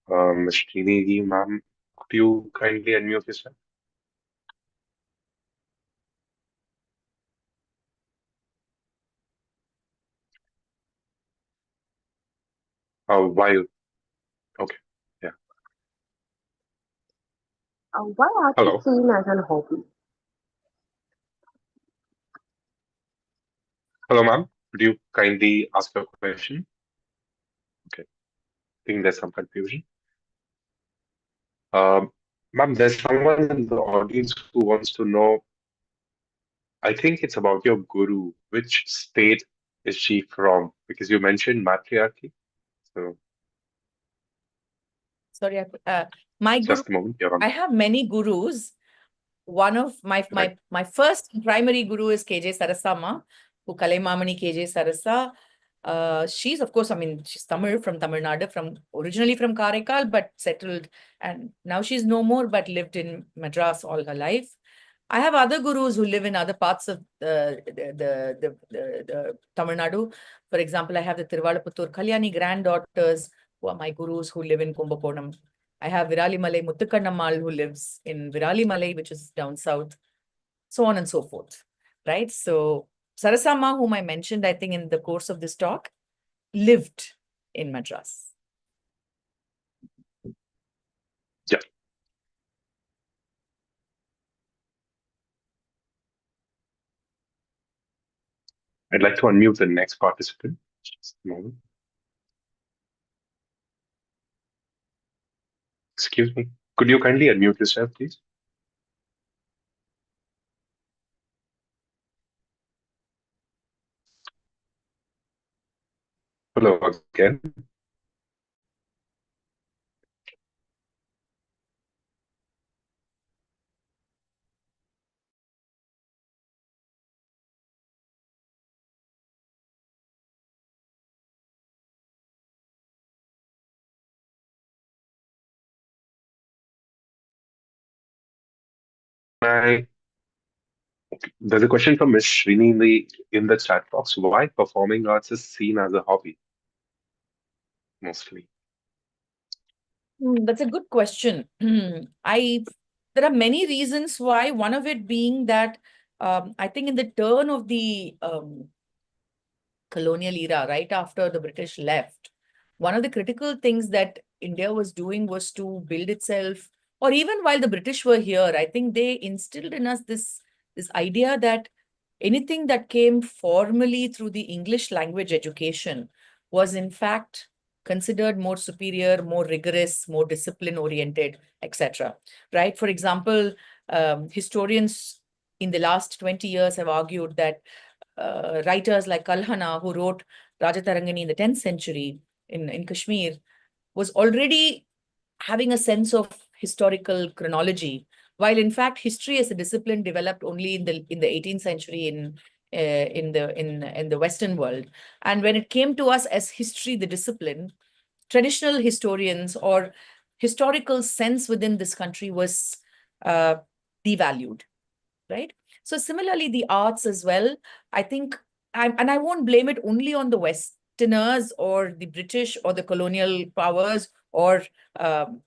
Ms. Srinidhi, ma'am, could you kindly unmute yourself? While, okay, yeah. Why art Hello. is seen as an hobby? Hello, ma'am. Could you kindly ask a question? Okay. I think there's some confusion. Ma'am, there's someone in the audience who wants to know, I think it's about your guru. Which state is she from? Because you mentioned matriarchy. So Sorry, my guru, just a moment, you're on. I have many gurus. One of my first primary guru is KJ Sarasama, who Kalaimamani KJ Sarasa. She's, of course, I mean, she's Tamil, from Tamil Nadu, originally from Karaikal, but settled, and now she's no more, but lived in Madras all her life. I have other gurus who live in other parts of the Tamil Nadu. For example, I have the Tiruvalaputtur Kalyani granddaughters, who are my gurus, who live in Kumbakonam. I have Virali Malai Muthukannammal, who lives in Virali Malai, which is down south, so on and so forth, right? So Sarasama, whom I mentioned, I think in the course of this talk, lived in Madras. Yeah. I'd like to unmute the next participant. Just a moment. Excuse me. Could you kindly unmute yourself, please? Hello again. There's a question from Ms. Srini in the chat box. Why performing arts is seen as a hobby mostly? That's a good question. There are many reasons why. One of it being that I think in the turn of the colonial era, right after the British left, one of the critical things that India was doing was to build itself, or even while the British were here, I think they instilled in us this idea that anything that came formally through the English language education was in fact considered more superior, more rigorous, more discipline oriented, etc. Right? For example, historians in the last 20 years have argued that writers like Kalhana, who wrote Rajatarangani in the 10th century in Kashmir, was already having a sense of historical chronology, while in fact history as a discipline developed only in the 18th century in the Western world. And when it came to us as history, the discipline, traditional historians or historical sense within this country was devalued, right? So similarly, the arts as well, I think, and I won't blame it only on the Westerners or the British or the colonial powers or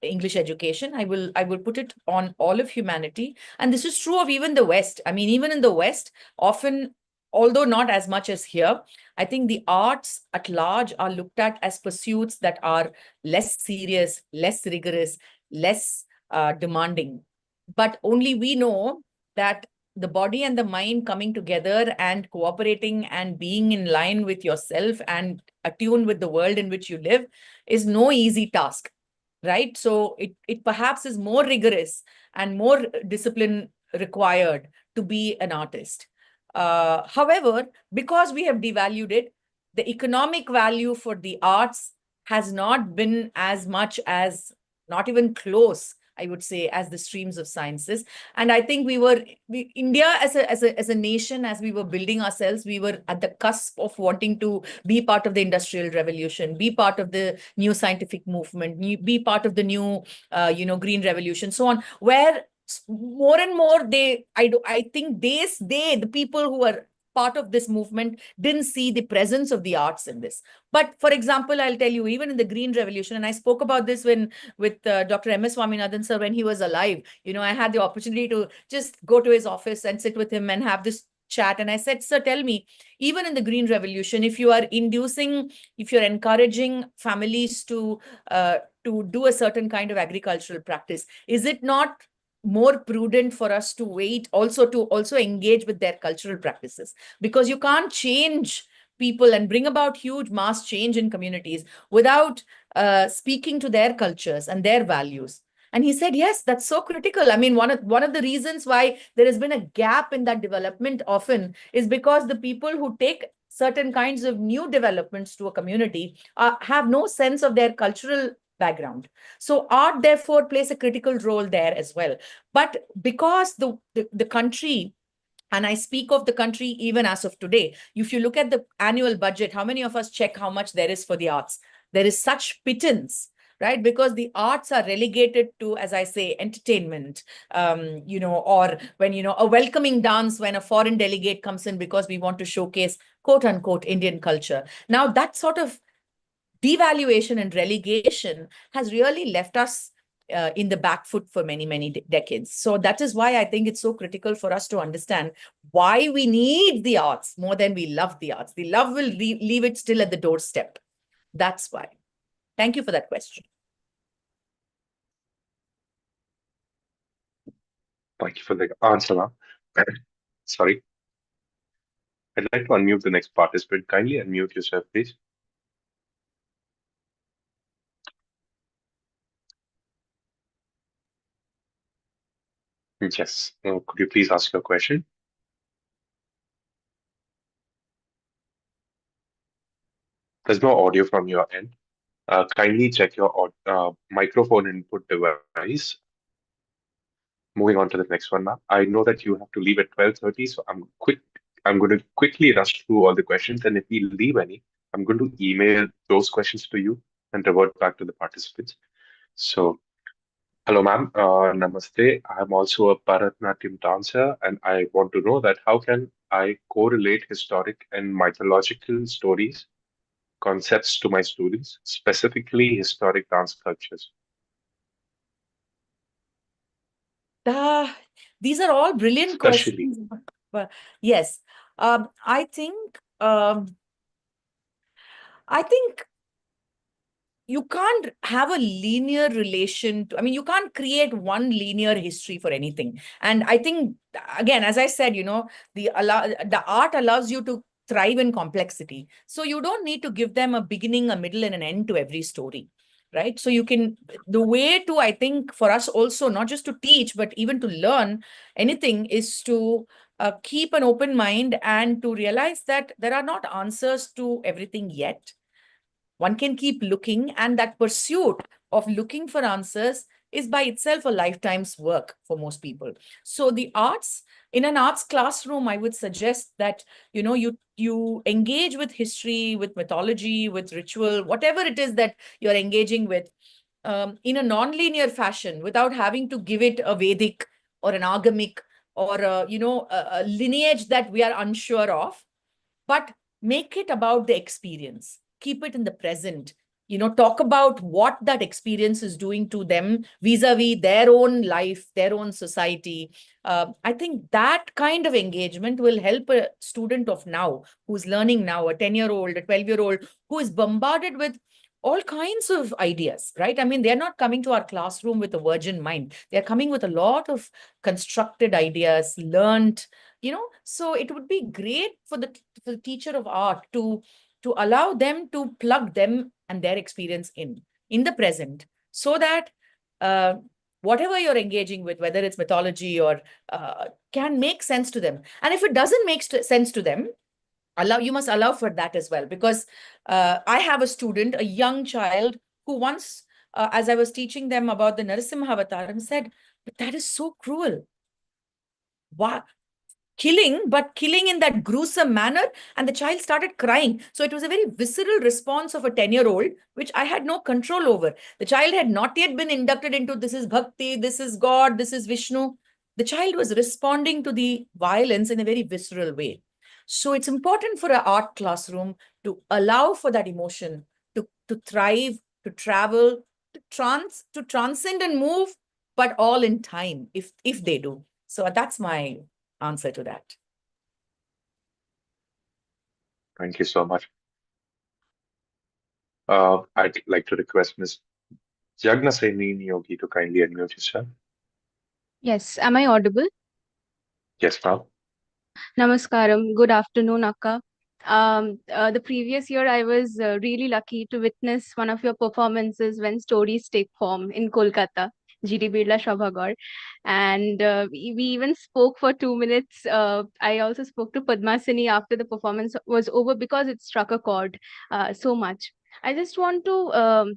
English education. I will put it on all of humanity. And this is true of even the West. I mean, even in the West, often, although not as much as here, I think the arts at large are looked at as pursuits that are less serious, less rigorous, less demanding. But only we know that the body and the mind coming together and cooperating and being in line with yourself and attuned with the world in which you live is no easy task, right? So it perhaps is more rigorous and more discipline required to be an artist. However, because we have devalued it, the economic value for the arts has not been as much as, not even close, I would say, as the streams of sciences. And I think India as a nation, as we were building ourselves, we were at the cusp of wanting to be part of the Industrial Revolution, be part of the new scientific movement, be part of the new, Green Revolution, so on, where more and more I think the people who are part of this movement didn't see the presence of the arts in this. But for example, I'll tell you, even in the Green Revolution, and I spoke about this with Dr. M.S. Swaminathan sir when he was alive, I had the opportunity to just go to his office and sit with him and have this chat. And I said, sir, tell me, even in the Green Revolution, if you're encouraging families to do a certain kind of agricultural practice, is it not more prudent for us to wait to engage with their cultural practices? Because you can't change people and bring about huge mass change in communities without speaking to their cultures and their values. And he said, yes, that's so critical. I mean, one of the reasons why there has been a gap in that development often is because the people who take certain kinds of new developments to a community have no sense of their cultural background. So art, therefore, plays a critical role there as well. But because the country, and I speak of the country even as of today, if you look at the annual budget, how many of us check how much there is for the arts? There is such pittance, right? Because the arts are relegated to, as I say, entertainment, or when, a welcoming dance when a foreign delegate comes in because we want to showcase, quote unquote, Indian culture. Now, that sort of devaluation and relegation has really left us in the back foot for many, many decades. So that is why I think it's so critical for us to understand why we need the arts more than we love the arts. The love will leave it still at the doorstep. That's why. Thank you for that question. Thank you for the answer, ma'am. Sorry. I'd like to unmute the next participant. Kindly unmute yourself, please. Yes. Could you please ask your question? There's no audio from your end. Kindly check your microphone input device. Moving on to the next one, ma'am. I know that you have to leave at 12:30, so I'm going to quickly rush through all the questions, and if we leave any, I'm going to email those questions to you and revert back to the participants. So Hello, ma'am. Namaste. I'm also a Bharatanatyam dancer, and I want to know that how can I correlate historic and mythological stories, concepts to my students, specifically historic dance cultures? These are all brilliant Especially. questions. But yes, I think you can't have a linear relation to, I mean, you can't create one linear history for anything. And I think, again, as I said, the art allows you to thrive in complexity. So you don't need to give them a beginning, a middle, and an end to every story, right? So the way to, I think, for us also, not just to teach, but even to learn anything is to keep an open mind and to realize that there are not answers to everything yet. One can keep looking, and that pursuit of looking for answers is by itself a lifetime's work for most people. So the arts, in an arts classroom, I would suggest that, you engage with history, with mythology, with ritual, whatever it is that you're engaging with, in a non-linear fashion, without having to give it a Vedic or an Agamic or a lineage that we are unsure of, but make it about the experience. Keep it in the present. Talk about what that experience is doing to them vis-a-vis their own life, their own society. I think that kind of engagement will help a student of now, who's learning now, a 10-year-old, a 12-year-old, who is bombarded with all kinds of ideas, right? I mean, they're not coming to our classroom with a virgin mind. They're coming with a lot of constructed ideas, learned, so it would be great for the teacher of art to allow them to plug them and their experience in the present, so that whatever you're engaging with, whether it's mythology or can make sense to them. And if it doesn't make sense to them, you must allow for that as well. Because I have a student, a young child, who once, as I was teaching them about the Narasimha Avataram, said, "But that is so cruel. Why? But killing in that gruesome manner." And the child started crying. So it was a very visceral response of a 10-year-old, which I had no control over. The child had not yet been inducted into this is bhakti, this is God, this is Vishnu. The child was responding to the violence in a very visceral way. So it's important for an art classroom to allow for that emotion to thrive, to travel, to transcend and move, but all in time, if they do. So that's my answer to that. Thank you so much. I'd like to request Ms. Jagnasenini Yogi to kindly unmute yourself. Yes, am I audible? Yes, ma'am. Namaskaram. Good afternoon, Akka. The previous year, I was really lucky to witness one of your performances when stories take form in Kolkata, GD Birla Sabhagar. And we even spoke for 2 minutes. I also spoke to Padmasini after the performance was over because it struck a chord so much. I just want to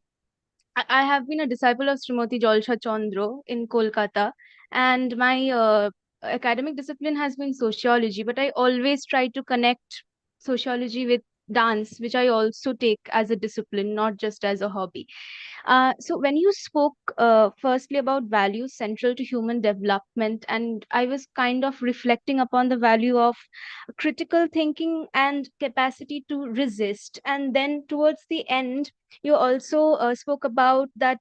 I have been a disciple of Srimati Jalsha Chandra in Kolkata, and my academic discipline has been sociology, but I always try to connect sociology with dance, which I also take as a discipline, not just as a hobby. So when you spoke firstly about values central to human development, and I was kind of reflecting upon the value of critical thinking and capacity to resist. And then towards the end, you also spoke about that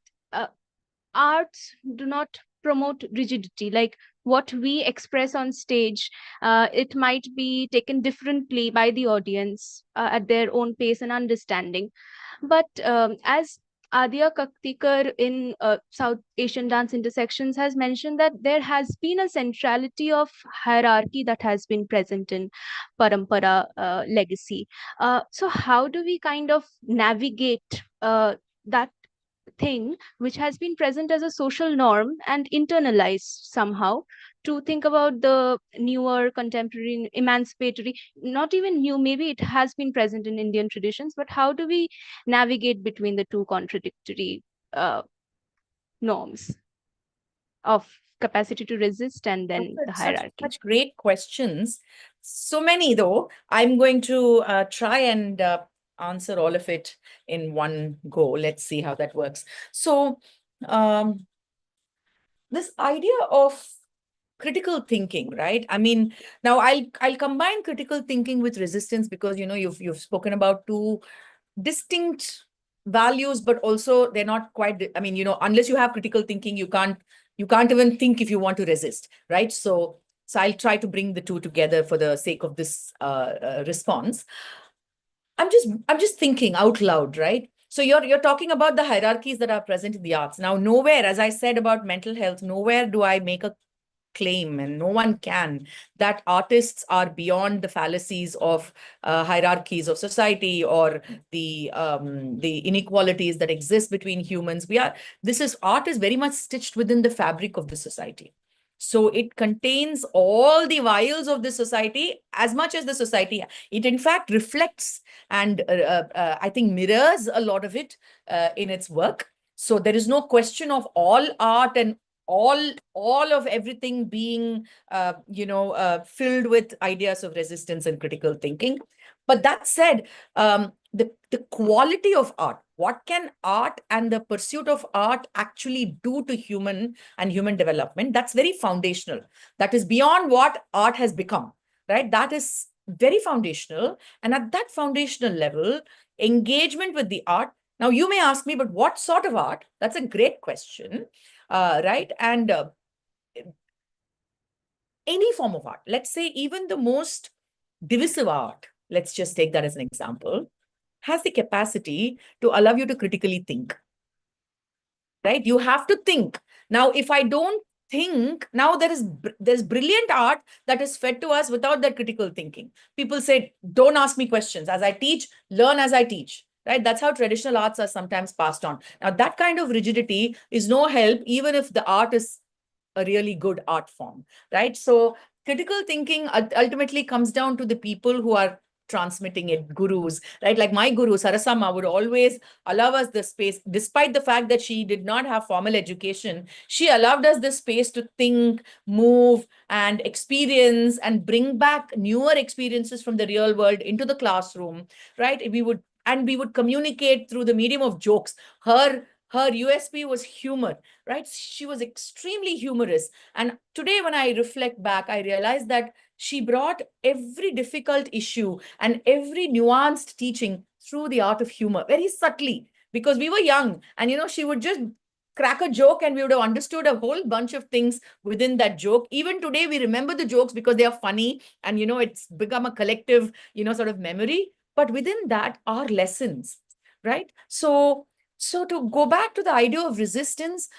arts do not promote rigidity, like what we express on stage, it might be taken differently by the audience at their own pace and understanding. But as Adya Kaktikar in South Asian Dance Intersections has mentioned, that there has been a centrality of hierarchy that has been present in Parampara legacy. So how do we kind of navigate that thing which has been present as a social norm and internalized somehow, to think about the newer contemporary emancipatory, not even new, maybe it has been present in Indian traditions, but how do we navigate between the two contradictory norms of capacity to resist and then the hierarchy? Such great questions. So many, though. I'm going to try and answer all of it in one go. Let's see how that works. So this idea of critical thinking, right? I mean, now I'll combine critical thinking with resistance because you've spoken about two distinct values, but also they're not quite. I mean, unless you have critical thinking, you can't even think if you want to resist, right? So I'll try to bring the two together for the sake of this response. I'm just thinking out loud, right? So you're talking about the hierarchies that are present in the arts. Now, nowhere, as I said about mental health, nowhere do I make a claim, and no one can, that artists are beyond the fallacies of hierarchies of society or the inequalities that exist between humans. Art is very much stitched within the fabric of the society. So it contains all the vials of the society as much as the society. It in fact reflects and I think mirrors a lot of it in its work. So there is no question of all art and all of everything being filled with ideas of resistance and critical thinking. But that said, the quality of art, what can art and the pursuit of art actually do to human and human development, that's very foundational. That is beyond what art has become, right? That is very foundational. And at that foundational level, engagement with the art. Now, you may ask me, but what sort of art? That's a great question, right? And any form of art, let's say even the most divisive art, let's just take that as an example, has the capacity to allow you to critically think, right? You have to think. Now, if I don't think, now there's brilliant art that is fed to us without that critical thinking. People say, don't ask me questions. As I teach, learn as I teach, right? That's how traditional arts are sometimes passed on. Now, that kind of rigidity is no help, even if the art is a really good art form, right? So critical thinking ultimately comes down to the people who are transmitting it, gurus, right? Like my guru, Sarasama, would always allow us the space, despite the fact that she did not have formal education, she allowed us the space to think, move, and experience and bring back newer experiences from the real world into the classroom, right? We would communicate through the medium of jokes. Her USP was humor, right? She was extremely humorous. And today, when I reflect back, I realize that she brought every difficult issue and every nuanced teaching through the art of humor, very subtly, because we were young. And, she would just crack a joke and we would have understood a whole bunch of things within that joke. Even today, we remember the jokes because they are funny and, it's become a collective, sort of memory. But within that are lessons, right? So to go back to the idea of resistance,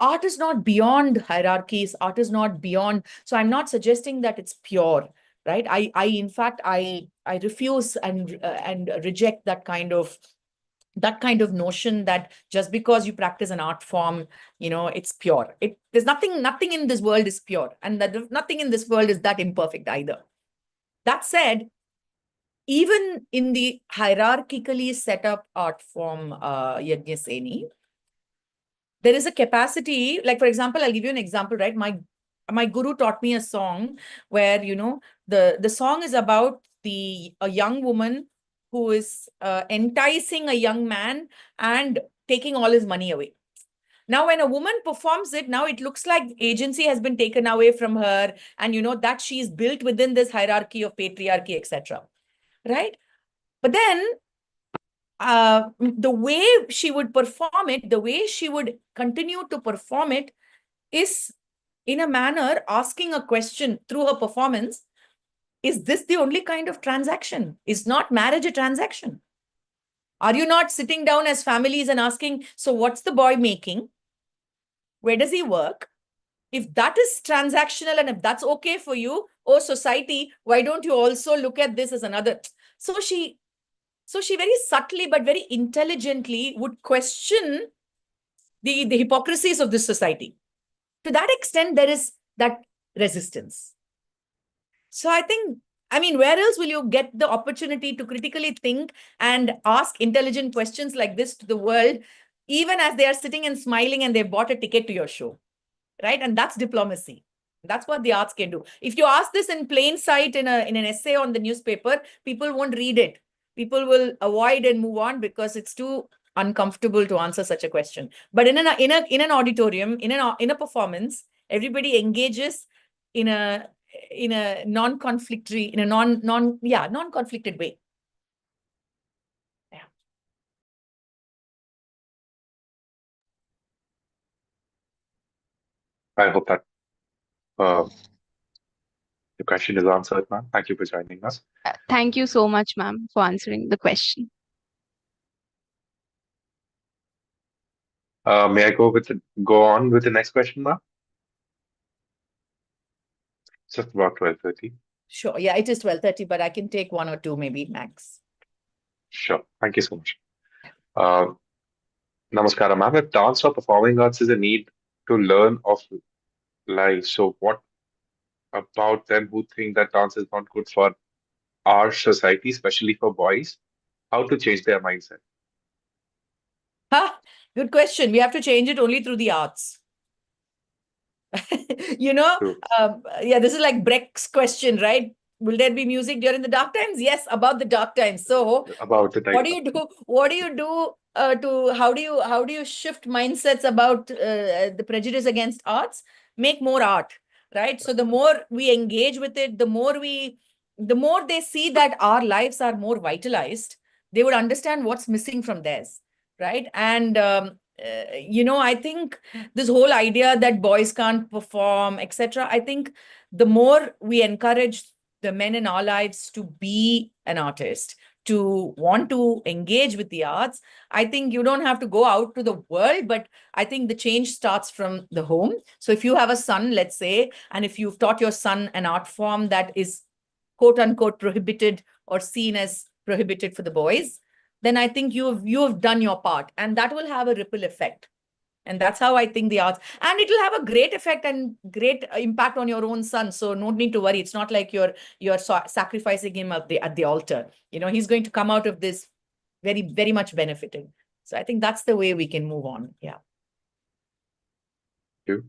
art is not beyond hierarchies. Art is not beyond. So I'm not suggesting that it's pure, right? In fact, I refuse and reject that kind of notion that just because you practice an art form, it's pure. There's nothing in this world is pure, and that nothing in this world is that imperfect either. That said, even in the hierarchically set up art form, Yajnaseni, there is a capacity, like, for example, I'll give you an example, right? My guru taught me a song where, the song is about a young woman who is enticing a young man and taking all his money away. Now, when a woman performs it, now it looks like agency has been taken away from her, and that she's built within this hierarchy of patriarchy, etc. Right? But then the way she would perform it, the way she would continue to perform it is in a manner asking a question through her performance. Is this the only kind of transaction? Is not marriage a transaction? Are you not sitting down as families and asking, so what's the boy making? Where does he work? If that is transactional and if that's okay for you, oh society, why don't you also look at this as another? So she very subtly but very intelligently would question the hypocrisies of this society. To that extent, there is that resistance. So where else will you get the opportunity to critically think and ask intelligent questions like this to the world, even as they are sitting and smiling and they bought a ticket to your show, right? And that's diplomacy. That's what the arts can do. If you ask this in plain sight in an essay on the newspaper, people won't read it. People will avoid and move on because it's too uncomfortable to answer such a question. But in an auditorium, in a performance, everybody engages in a non-conflictory, in a non-conflicted way. Yeah. I hope that the question is answered, ma'am. Thank you for joining us. Thank you so much, ma'am, for answering the question. May I go on with the next question, ma'am? It's just about 12:30. Sure. Yeah, it is 12:30, but I can take one or two maybe max. Sure. Thank you so much. Namaskara, ma'am. If dance or performing arts is a need to learn of life, so what about them who think that dance is not good for our society, especially for boys? How to change their mindset? Good question. We have to change it only through the arts. Yeah, this is like Brecht's question, right? Will there be music during the dark times? Yes, about the dark times. So about the what do you do? What do you do how do you shift mindsets about the prejudice against arts? Make more art, right? So the more we engage with it, the more they see that our lives are more vitalized, they would understand what's missing from theirs, right? And I think this whole idea that boys can't perform, etc. I think the more we encourage the men in our lives to be an artist, to want to engage with the arts, I think you don't have to go out to the world, but I think the change starts from the home. So if you have a son, let's say, and if you've taught your son an art form that is quote unquote prohibited or seen as prohibited for the boys, then I think you have done your part, and that will have a ripple effect. And that's how I think the arts, and it will have a great effect and great impact on your own son. So no need to worry. It's not like you're sacrificing him at the altar. He's going to come out of this very, very much benefiting. So I think that's the way we can move on. Yeah. Thank you.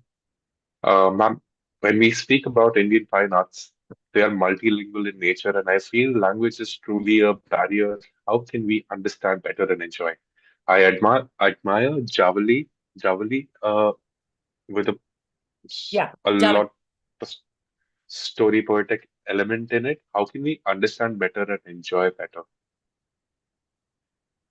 Ma'am, when we speak about Indian fine arts, they are multilingual in nature, and I feel language is truly a barrier. How can we understand better and enjoy? I admire Javali with a lot of story poetic element in it. How can we understand better and enjoy better?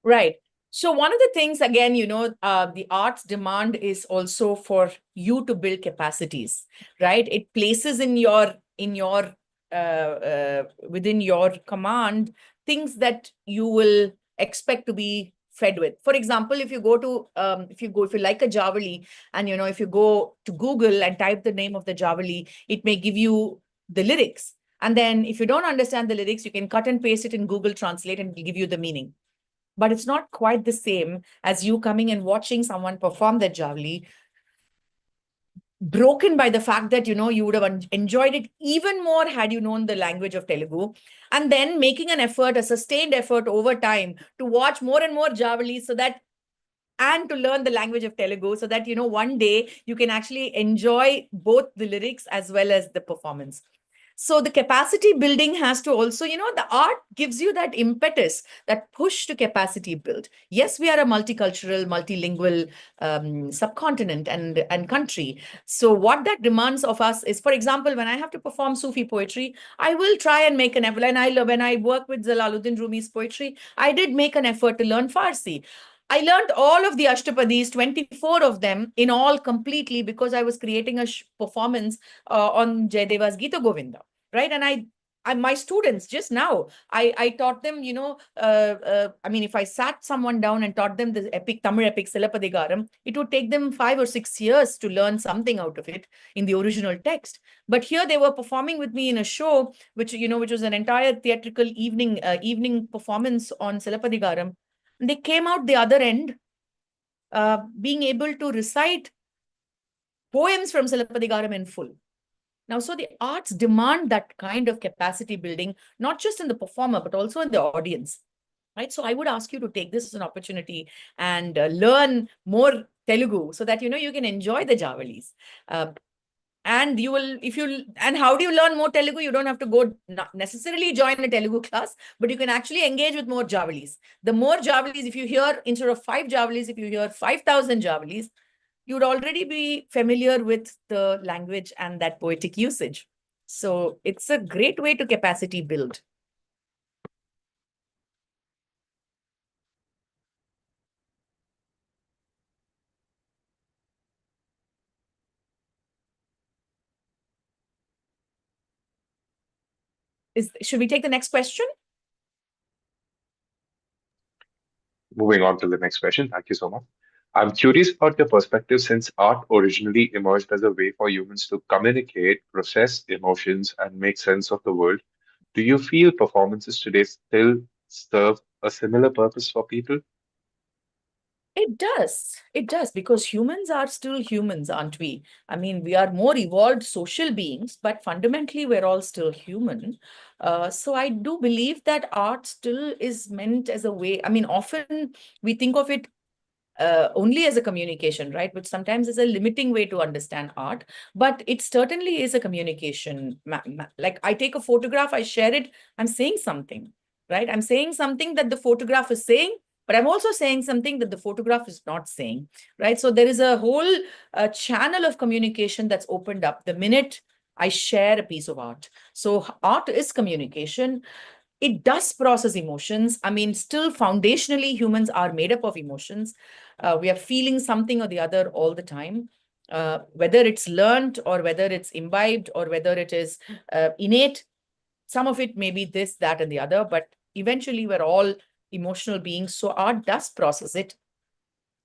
Right. So one of the things, again, the arts demand is also for you to build capacities, right? It places in your within your command things that you will expect to be fed with. For example, if you like a Javali, and if you go to Google and type the name of the Javali, it may give you the lyrics. And then if you don't understand the lyrics, you can cut and paste it in Google Translate and it'll give you the meaning. But it's not quite the same as you coming and watching someone perform that Javali, broken by the fact that, you would have enjoyed it even more had you known the language of Telugu, and then making an effort, a sustained effort over time to watch more and more Javali and to learn the language of Telugu so that, one day you can actually enjoy both the lyrics as well as the performance. So the capacity building has to also, the art gives you that impetus, that push to capacity build. Yes, we are a multicultural, multilingual subcontinent and country. So what that demands of us is, for example, when I have to perform Sufi poetry, I will try and make an effort. And when I work with Jalaluddin Rumi's poetry, I did make an effort to learn Farsi. I learned all of the Ashtapadis, 24 of them, in all completely, because I was creating a performance on Jayadeva's Gita Govinda, right? And my students, just now, I taught them, if I sat someone down and taught them the Tamil epic Silappadigaram, it would take them 5 or 6 years to learn something out of it in the original text. But here they were performing with me in a show, which was an entire theatrical evening performance on Silappadigaram. They came out the other end being able to recite poems from Silappadigaram in full. Now, so the arts demand that kind of capacity building, not just in the performer, but also in the audience, right? So I would ask you to take this as an opportunity and learn more Telugu so that, you can enjoy the Javalis. And you will, and how do you learn more Telugu? You don't have to go, not necessarily join a Telugu class, but you can actually engage with more Javalis. The more Javalis, if you hear, instead of 5 Javalis, if you hear 5,000 Javalis, you would already be familiar with the language and that poetic usage. So it's a great way to capacity build. Should we take the next question? Moving on to the next question. Thank you so much. I'm curious about your perspective since art originally emerged as a way for humans to communicate, process emotions, and make sense of the world. Do you feel performances today still serve a similar purpose for people? It does. It does, because humans are still humans, aren't we? I mean, we are more evolved social beings, but fundamentally, we're all still human. So I do believe that art still is meant as a way. I mean, often we think of it only as a communication, right? Which sometimes is a limiting way to understand art, but it certainly is a communication. Like I take a photograph, I share it, I'm saying something, right? I'm saying something that the photograph is saying, but I'm also saying something that the photograph is not saying, right? So there is a whole channel of communication that's opened up the minute I share a piece of art. So art is communication. It does process emotions. I mean, still foundationally, humans are made up of emotions. We are feeling something or the other all the time, whether it's learned or whether it's imbibed or whether it is innate. Some of it may be this, that, and the other, but eventually we're all emotional beings. So art does process it.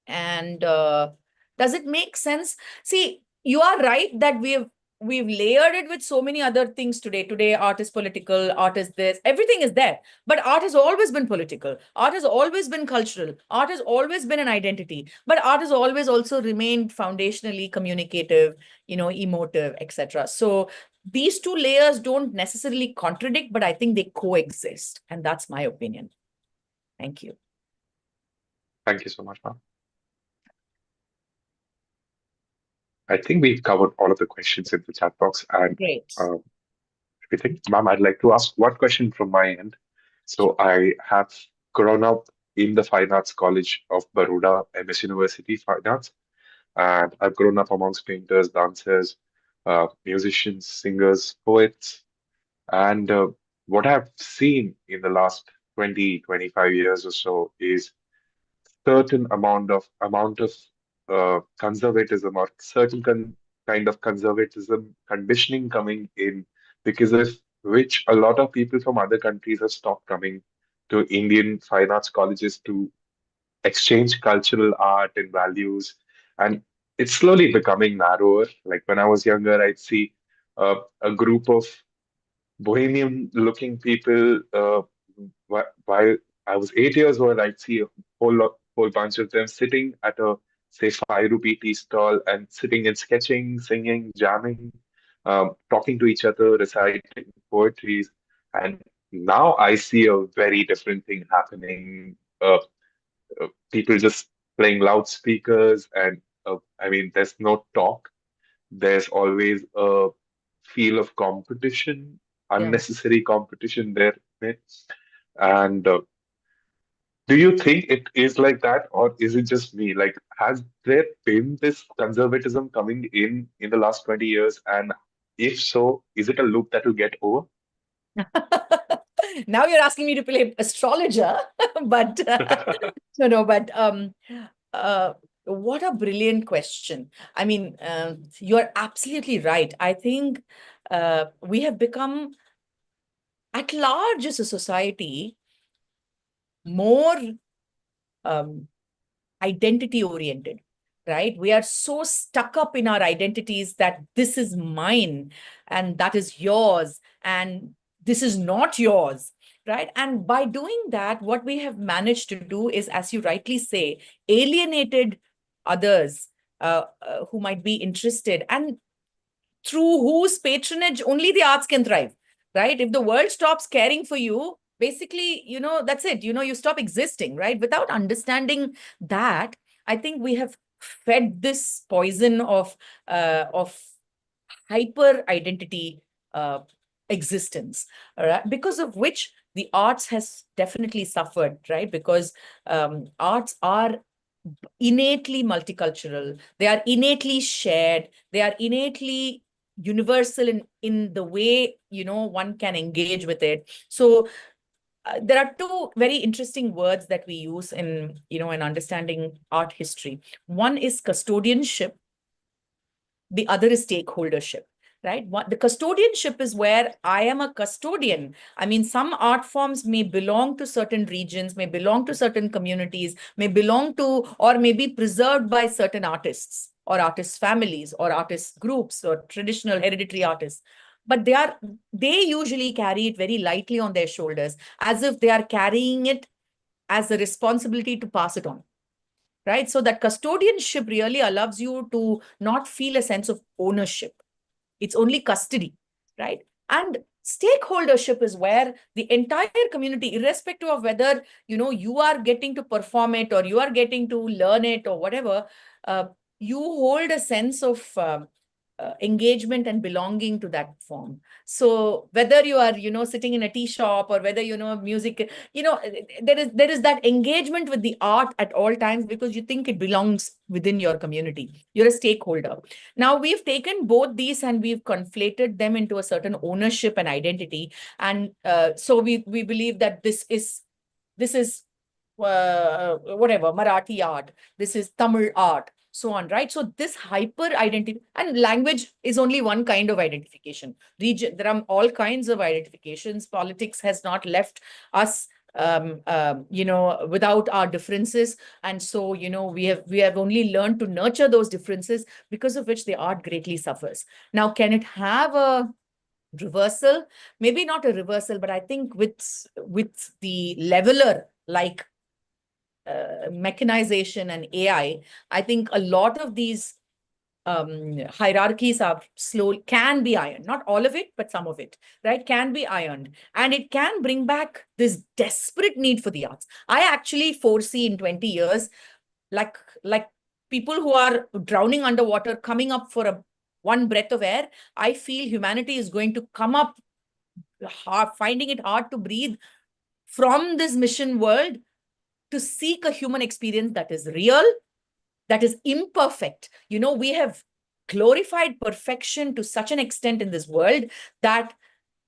And does it make sense? See, you are right that we've layered it with so many other things today. Today, art is political, art is this, everything is there. But art has always been political. Art has always been cultural. Art has always been an identity. But art has always also remained foundationally communicative, emotive, etc. So these two layers don't necessarily contradict, but I think they coexist. And that's my opinion. Thank you. Thank you so much, ma'am. I think we've covered all of the questions in the chat box. And Great. everything. Ma'am, I'd like to ask one question from my end. So I have grown up in the Fine Arts College of Baroda, MS University Fine Arts, and I've grown up amongst painters, dancers, musicians, singers, poets, and what I've seen in the last 20, 25 years or so is certain amount of conservatism or certain kind of conservatism conditioning coming in, because of which a lot of people from other countries have stopped coming to Indian fine arts colleges to exchange cultural art and values. And it's slowly becoming narrower. Like when I was younger, I'd see a group of bohemian looking people. While I was 8 years old, I'd see a whole bunch of them sitting at a, say, 5 rupee tea stall and sitting and sketching, singing, jamming, talking to each other, reciting poetries. And now I see a very different thing happening. People just playing loudspeakers, and I mean, there's no talk. There's always a feel of competition, unnecessary competition there. And do you think it is like that, or is it just me? Like, has there been this conservatism coming in the last 20 years? And if so, is it a loop that will get over? Now you're asking me to play astrologer, but what a brilliant question. I mean, you're absolutely right. I think we have become, at large as a society, more identity oriented, right? We are so stuck up in our identities that this is mine and that is yours and this is not yours, right? And by doing that, what we have managed to do is, as you rightly say, alienated others who might be interested, and through whose patronage only the arts can thrive, right? If the world stops caring for you, basically, that's it. You stop existing, right? Without understanding that, I think we have fed this poison of hyper identity existence, all right? Because of which the arts has definitely suffered, right? Because arts are innately multicultural, they are innately shared, they are innately universal in the way, one can engage with it. So there are two very interesting words that we use in understanding art history. One is custodianship, the other is stakeholdership, right? The custodianship is where I am a custodian. I mean, some art forms may belong to certain regions, may belong to certain communities, may belong to or may be preserved by certain artists or artist families or artist groups or traditional hereditary artists. But they usually carry it very lightly on their shoulders, as if they are carrying it as a responsibility to pass it on. Right? So that custodianship really allows you to not feel a sense of ownership. It's only custody, right? And stakeholdership is where the entire community, irrespective of whether, you are getting to perform it or you are getting to learn it or whatever, you hold a sense of engagement and belonging to that form. So whether you are, sitting in a tea shop or whether, music, there is that engagement with the art at all times because you think it belongs within your community. You're a stakeholder. Now we've taken both these and we've conflated them into a certain ownership and identity. And so we believe that this is whatever, Marathi art, this is Tamil art, so on, right? So this hyper identity, and language is only one kind of identification. There are all kinds of identifications. Politics has not left us without our differences. And so, we have only learned to nurture those differences, because of which the art greatly suffers. Now, can it have a reversal? Maybe not a reversal, but I think with the leveler like mechanization and AI, I think a lot of these hierarchies can be ironed. Not all of it, but some of it, right? Can be ironed. And it can bring back this desperate need for the arts. I actually foresee in 20 years, like people who are drowning underwater coming up for one breath of air. I feel humanity is going to come up finding it hard to breathe from this mission world, to seek a human experience that is real, that is imperfect. We have glorified perfection to such an extent in this world that,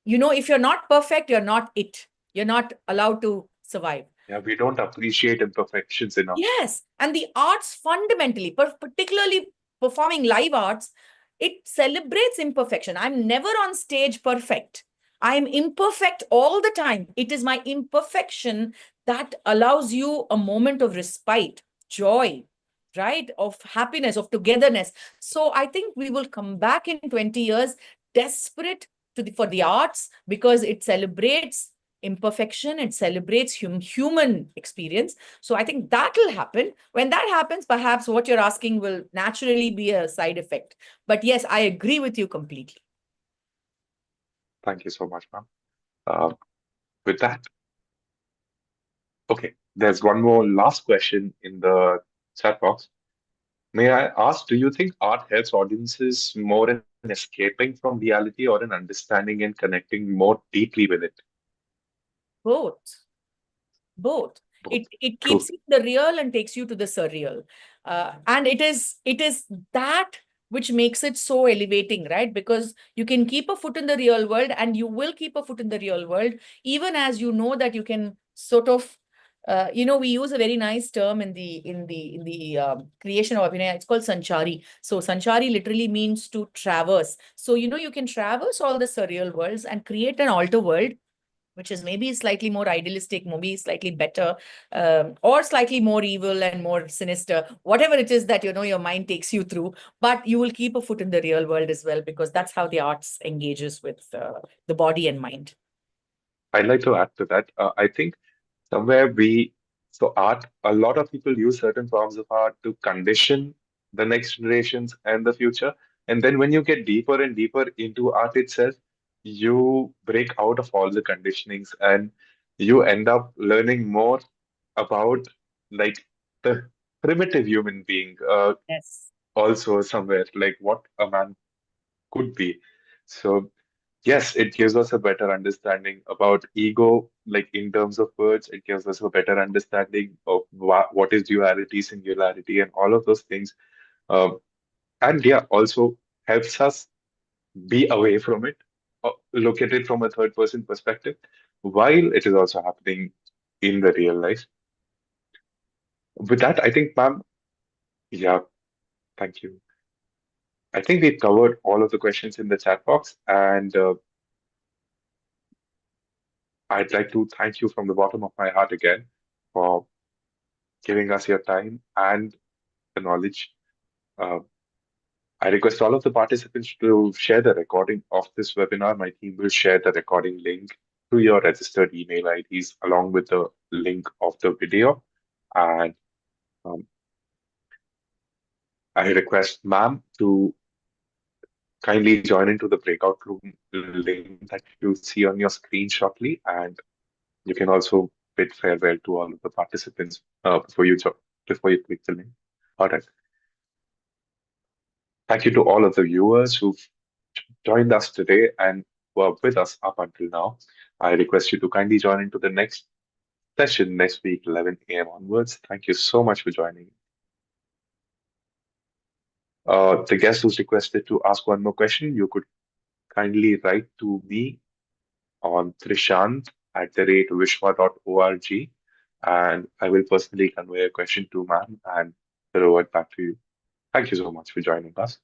if you're not perfect, you're not it. You're not allowed to survive. Yeah, we don't appreciate imperfections enough. Yes. And the arts fundamentally, particularly performing live arts, it celebrates imperfection. I'm never on stage perfect. I'm imperfect all the time. It is my imperfection that allows you a moment of respite, joy, right? Of happiness, of togetherness. So I think we will come back in 20 years desperate for the arts, because it celebrates imperfection, it celebrates human experience. So I think that will happen. When that happens, perhaps what you're asking will naturally be a side effect. But yes, I agree with you completely. Thank you so much, ma'am. With that, okay, there's one more last question in the chat box. May I ask, do you think art helps audiences more in escaping from reality or in understanding and connecting more deeply with it? Both. It keeps you in the real and takes you to the surreal. And it is that which makes it so elevating, right? Because you can keep a foot in the real world, and you will keep a foot in the real world, even as you know that you can sort of, we use a very nice term in the creation of Abhinaya. It's called Sanchari. So Sanchari literally means to traverse. So, you can traverse all the surreal worlds and create an alter world, which is maybe slightly more idealistic, maybe slightly better, or slightly more evil and more sinister, whatever it is that, your mind takes you through. But you will keep a foot in the real world as well, because that's how the arts engages with the body and mind. I'd like to add to that. I think somewhere art, a lot of people use certain forms of art to condition the next generations and the future. And then when you get deeper and deeper into art itself, you break out of all the conditionings and you end up learning more about like the primitive human being. Yes. Also somewhere, like what a man could be. So yes, it gives us a better understanding about ego, like in terms of words. It gives us a better understanding of what is duality, singularity, and all of those things. And yeah, also helps us be away from it, look at it from a third person perspective, while it is also happening in the real life. With that, I think, ma'am, yeah, thank you. I think we covered all of the questions in the chat box, and I'd like to thank you from the bottom of my heart again for giving us your time and the knowledge. Uh, I request all of the participants to share the recording of this webinar. My team will share the recording link to your registered email IDs along with the link of the video. And I request ma'am to kindly join into the breakout room link that you see on your screen shortly. And you can also bid farewell to all of the participants before you click the link. All right. Thank you to all of the viewers who've joined us today and were with us up until now. I request you to kindly join into the next session next week, 11 a.m. onwards. Thank you so much for joining. The guest who's requested to ask one more question, you could kindly write to me on trishant@vishwa.org, and I will personally convey a question to ma'am and revert back to you. Thank you so much for joining us.